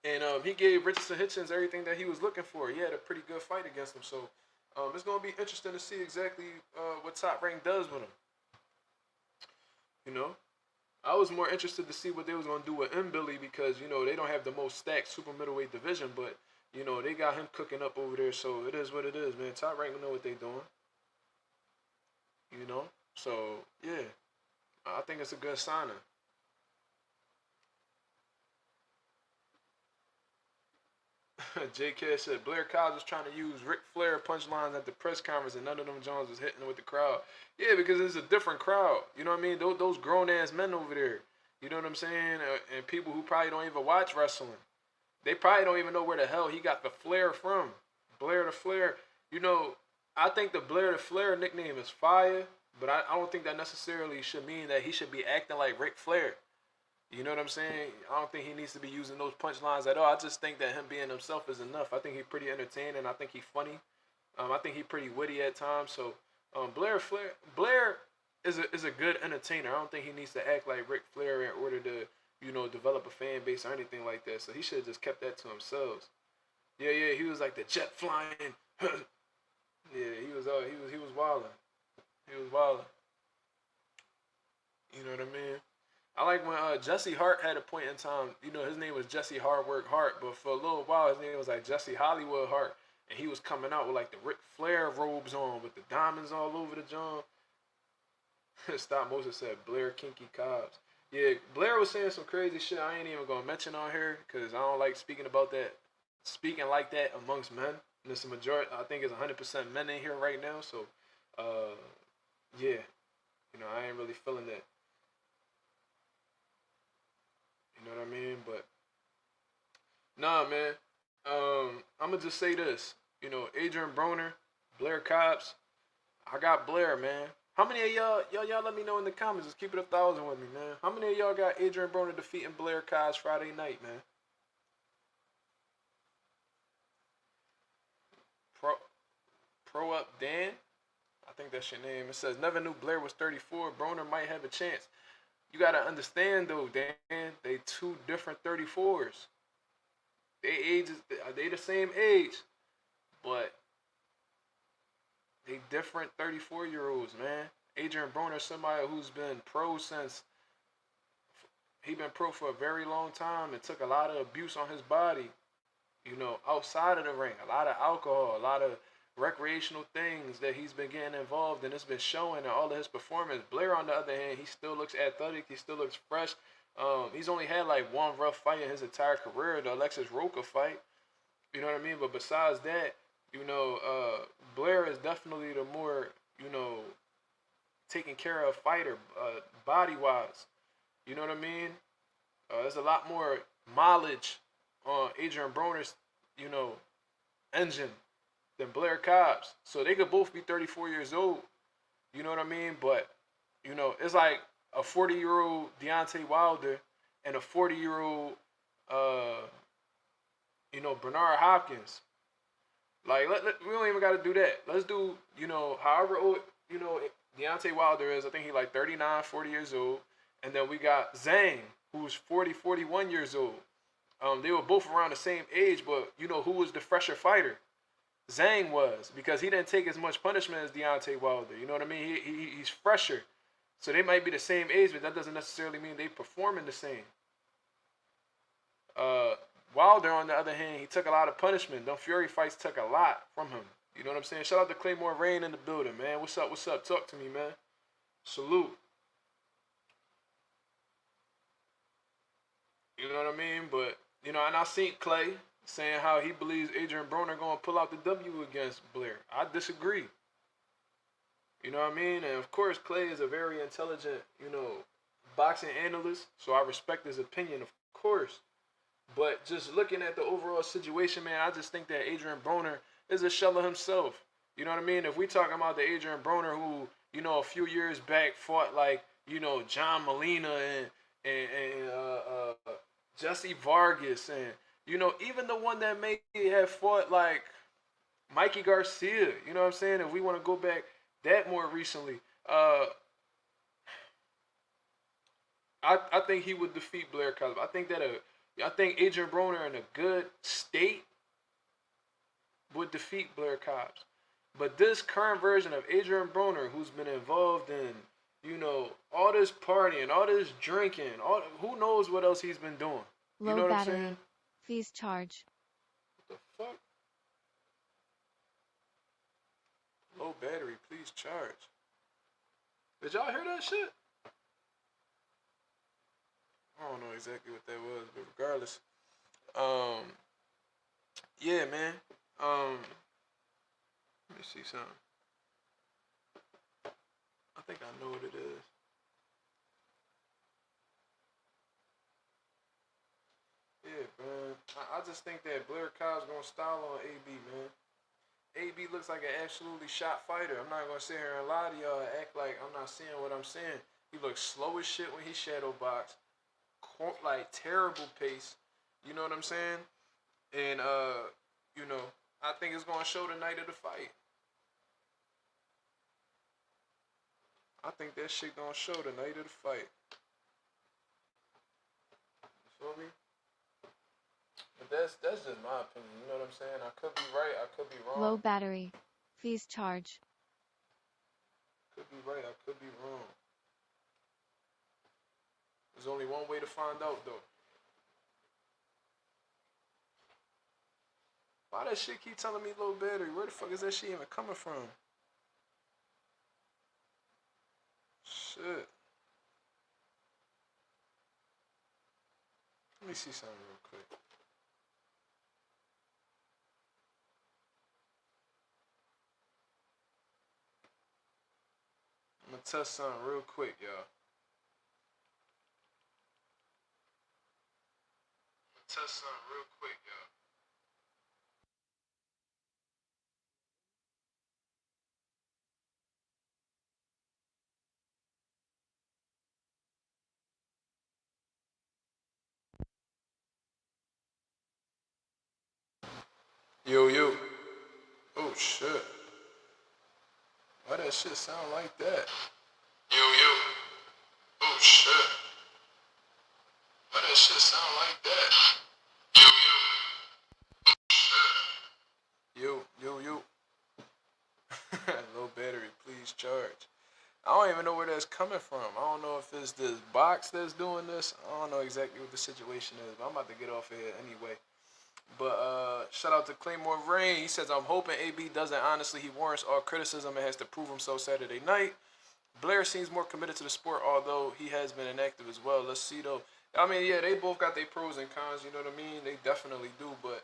And he gave Richardson Hitchens everything that he was looking for. He had a pretty good fight against him. So it's going to be interesting to see exactly what Top Rank does with him. I was more interested to see what they was going to do with Billy because, they don't have the most stacked super middleweight division, but, they got him cooking up over there, so it is what it is, man. Top Rank know what they doing. So, yeah, I think it's a good signing. JK said, Blair Cobbs was trying to use Ric Flair punchlines at the press conference and none of them Jones was hitting with the crowd. Yeah, because it's a different crowd. You know what I mean? Those grown-ass men over there. You know what I'm saying? And people who probably don't even watch wrestling. They probably don't even know where the hell he got the Flair from. Blair the Flair. I think the Blair the Flair nickname is fire, but I don't think that necessarily should mean that he should be acting like Ric Flair. You know what I'm saying? I don't think he needs to be using those punchlines at all. I just think that him being himself is enough. I think he's pretty entertaining. I think he's funny. I think he's pretty witty at times. So Blair is a good entertainer. I don't think he needs to act like Ric Flair in order to develop a fan base or anything like that. So he should have just kept that to himself. Yeah, he was like the jet flying. Yeah, he was wilding. He was wilding. You know what I mean? I like when Jesse Hart had a point in time. His name was Jesse Hardwork Hart, but for a little while his name was like Jesse Hollywood Hart, and he was coming out with like the Ric Flair robes on with the diamonds all over the joint. Stop Moses said Blair Kinky Cobbs. Yeah, Blair was saying some crazy shit I ain't even gonna mention on here because I don't like speaking like that amongst men. And it's a majority. I think it's 100% men in here right now. So, yeah, I ain't really feeling that. You know what I mean? But nah, man. I'ma just say this. Adrien Broner, Blair Cobbs. I got Blair, man. How many of y'all let me know in the comments? Just keep it 1,000 with me, man. How many of y'all got Adrien Broner defeating Blair Cobbs Friday night, man? Pro Up Dan. I think that's your name. It says never knew Blair was 34. Broner might have a chance. You gotta understand though, Dan. They two different 34s. They the same age, but they different 34-year-olds, man. Adrien Broner, somebody who's been pro for a very long time and took a lot of abuse on his body, outside of the ring. A lot of alcohol, a lot of recreational things that he's been getting involved in. It's been showing in all of his performance. Blair, on the other hand, he still looks athletic. He still looks fresh. He's only had like one rough fight in his entire career, the Alexis Roca fight. You know what I mean? But besides that, Blair is definitely the more, taken care of fighter, body-wise. You know what I mean? There's a lot more mileage on Adrien Broner's, engine than Blair Cobbs. So they could both be 34 years old. You know what I mean? But, it's like a 40-year-old Deontay Wilder and a 40-year-old, Bernard Hopkins. Like, we don't even got to do that. Let's do, however old, Deontay Wilder is. I think he's like 39, 40 years old. And then we got Zhang, who's 40, 41 years old. They were both around the same age, but, who was the fresher fighter? Zhang was, because he didn't take as much punishment as Deontay Wilder. You know what I mean? He's fresher. So they might be the same age, but that doesn't necessarily mean they performing the same. Wilder, on the other hand, he took a lot of punishment. Them Fury fights took a lot from him. You know what I'm saying? Shout out to Claymore Rain in the building, man. What's up? Talk to me, man. Salute. You know what I mean? But, you know, and I seen Clay saying how he believes Adrien Broner going to pull out the W against Blair. I disagree. You know what I mean? And, of course, Clay is a very intelligent, you know, boxing analyst, so I respect his opinion, of course. But just looking at the overall situation, man, I just think that Adrien Broner is a shell of himself. You know what I mean? If we talking about the Adrien Broner who, you know, a few years back fought like, you know, John Molina and Jesse Vargas and, you know, even the one that may have fought like Mikey Garcia, you know what I'm saying? If we want to go back that more recently, I think he would defeat Blair Cobbs. I think Adrien Broner in a good state would defeat Blair Cobbs. But this current version of Adrien Broner, who's been involved in, you know, all this partying, all this drinking, who knows what else he's been doing. You know what I'm saying? Fees charge. What the fuck? Low battery, please charge. Did y'all hear that shit? I don't know exactly what that was, but regardless. Yeah, man. Let me see something. I think I know what it is. Yeah, man. I just think that Blair Cobbs gonna style on AB, man. AB looks like an absolutely shot fighter. I'm not gonna sit here and lie to y'all and act like I'm not seeing what I'm saying. He looks slow as shit when he shadow box. Like terrible pace. You know what I'm saying? And you know, I think it's gonna show the night of the fight. I think that shit gonna show the night of the fight. You feel me? But that's just my opinion. You know what I'm saying? I could be right. I could be wrong. Low battery. Fees charge. Could be right. I could be wrong. There's only one way to find out, though. Why that shit keep telling me low battery? Where the fuck is that shit even coming from? Shit. Let me see something real quick. I'm gonna test something real quick, y'all. Test something real quick, y'all. Yo. Oh, shit. Why that shit sound like that? Yo. Oh, shit. Why that shit sound like that? Yo. Low battery, please charge. I don't even know where that's coming from. I don't know if it's this box that's doing this. I don't know exactly what the situation is, but I'm about to get off here anyway. But shout out to Claymore Rain. He says, I'm hoping AB doesn't. Honestly, he warrants all criticism and has to prove himself Saturday night. Blair seems more committed to the sport, although he has been inactive as well. Let's see, though. I mean, yeah, they both got their pros and cons, you know what I mean? They definitely do, but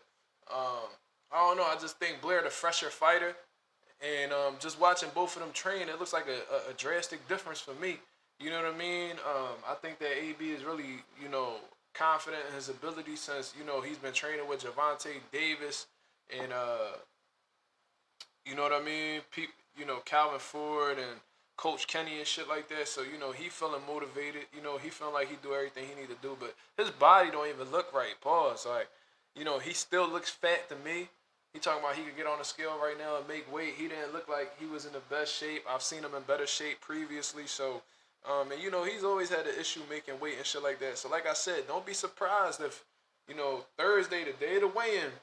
I don't know. I just think Blair the fresher fighter, and just watching both of them train, it looks like a drastic difference for me. You know what I mean? I think that AB is really, you know, confident in his ability since, you know, he's been training with Javante Davis and, you know what I mean? You know, Calvin Ford and Coach Kenny and shit like that. So, you know, he feeling motivated. You know, he feeling like he do everything he need to do. But his body don't even look right. Pause. Like, you know, he still looks fat to me. He talking about he could get on the scale right now and make weight. He didn't look like he was in the best shape. I've seen him in better shape previously. So, and, you know, he's always had an issue making weight and shit like that. So, like I said, don't be surprised if, you know, Thursday, the day of the weigh-in,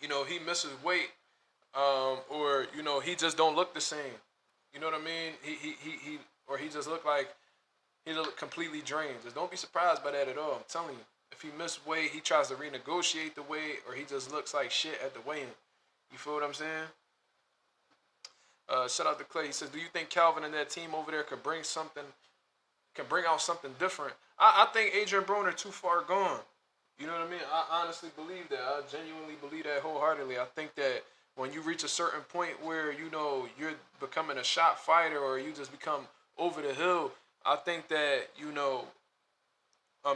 you know, he misses weight. Or, you know, he just don't look the same. You know what I mean? Or he just look like he look completely drained. Just don't be surprised by that at all. I'm telling you. If he missed weight, he tries to renegotiate the weight, or he just looks like shit at the weigh-in. You feel what I'm saying? Shout out to Clay. He says, "Do you think Calvin and that team over there could bring out something different?" I think Adrien Broner too far gone. You know what I mean? I honestly believe that. I genuinely believe that wholeheartedly. I think that when you reach a certain point where you're becoming a shot fighter or you just become over the hill, I think that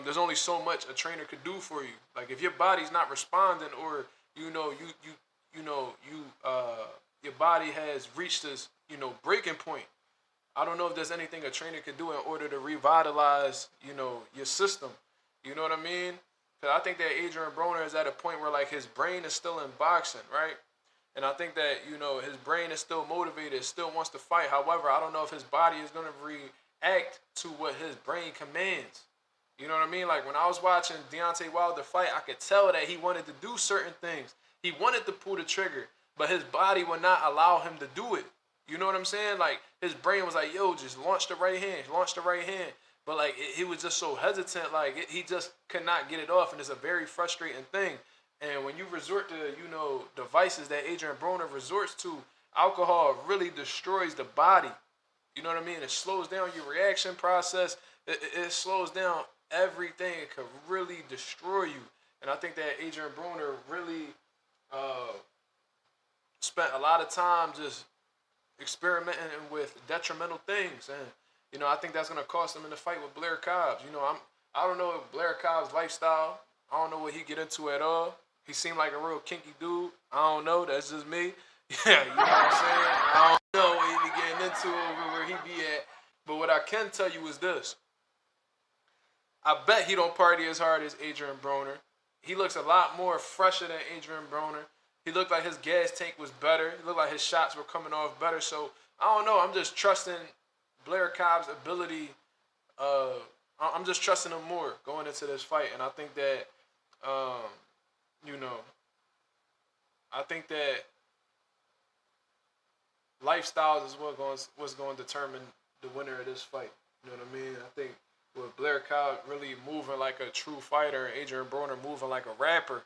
there's only so much a trainer could do for you. Like if your body's not responding, or your body has reached this breaking point. I don't know if there's anything a trainer could do in order to revitalize your system. You know what I mean? Because I think that Adrien Broner is at a point where like his brain is still in boxing, right? And I think that his brain is still motivated, still wants to fight. However, I don't know if his body is going to react to what his brain commands. You know what I mean? Like when I was watching Deontay Wilder fight, I could tell that he wanted to do certain things. He wanted to pull the trigger, but his body would not allow him to do it. You know what I'm saying? Like his brain was like, "Yo, just launch the right hand, launch the right hand." But like he was just so hesitant, like he just could not get it off, and it's a very frustrating thing. And when you resort to devices that Adrien Broner resorts to, alcohol really destroys the body. You know what I mean? It slows down your reaction process. It slows down everything. It could really destroy you. And I think that Adrien Broner really spent a lot of time just experimenting with detrimental things, and I think that's gonna cost him in the fight with Blair Cobbs. I don't know Blair Cobbs' lifestyle. I don't know what he get into at all. He seemed like a real kinky dude. I don't know. That's just me. Yeah, you know what I'm saying? I don't know what he be getting into over where he be at. But what I can tell you is this. I bet he don't party as hard as Adrien Broner. He looks a lot more fresher than Adrien Broner. He looked like his gas tank was better. He looked like his shots were coming off better. So, I don't know. I'm just trusting Blair Cobbs' ability. I'm just trusting him more going into this fight. And I think that, I think that lifestyles is what's going to determine the winner of this fight. You know what I mean? I think with Blair Cobbs really moving like a true fighter and Adrien Broner moving like a rapper,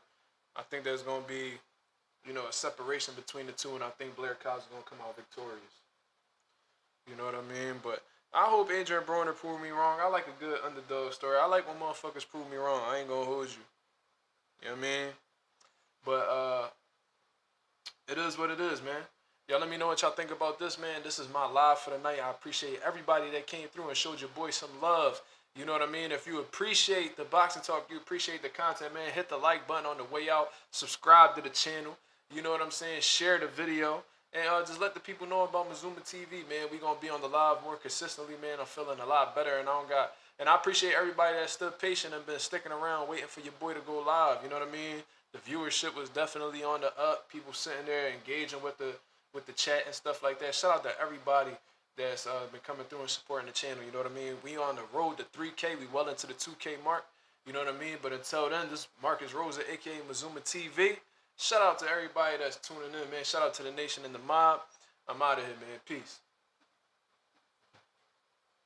I think there's going to be, a separation between the two, and I think Blair Cobbs is going to come out victorious. You know what I mean? But I hope Adrien Broner proved me wrong. I like a good underdog story. I like when motherfuckers prove me wrong. I ain't going to hold you. You know what I mean? But it is what it is, man. Y'all let me know what y'all think about this, man. This is my live for the night. I appreciate everybody that came through and showed your boy some love. You know what I mean? If you appreciate the boxing talk, you appreciate the content, man, hit the like button on the way out. Subscribe to the channel. You know what I'm saying? Share the video. And just let the people know about Mazuma TV, man. We going to be on the live more consistently, man. I'm feeling a lot better, and I appreciate everybody that stood patient and been sticking around waiting for your boy to go live. You know what I mean? The viewership was definitely on the up. People sitting there engaging with the chat and stuff like that. Shout out to everybody that's been coming through and supporting the channel. You know what I mean? We on the road to 3K. We well into the 2K mark. You know what I mean? But until then, this is Marcus Rosa, a.k.a. Mazuma TV. Shout out to everybody that's tuning in, man. Shout out to the nation and the mob. I'm out of here, man. Peace.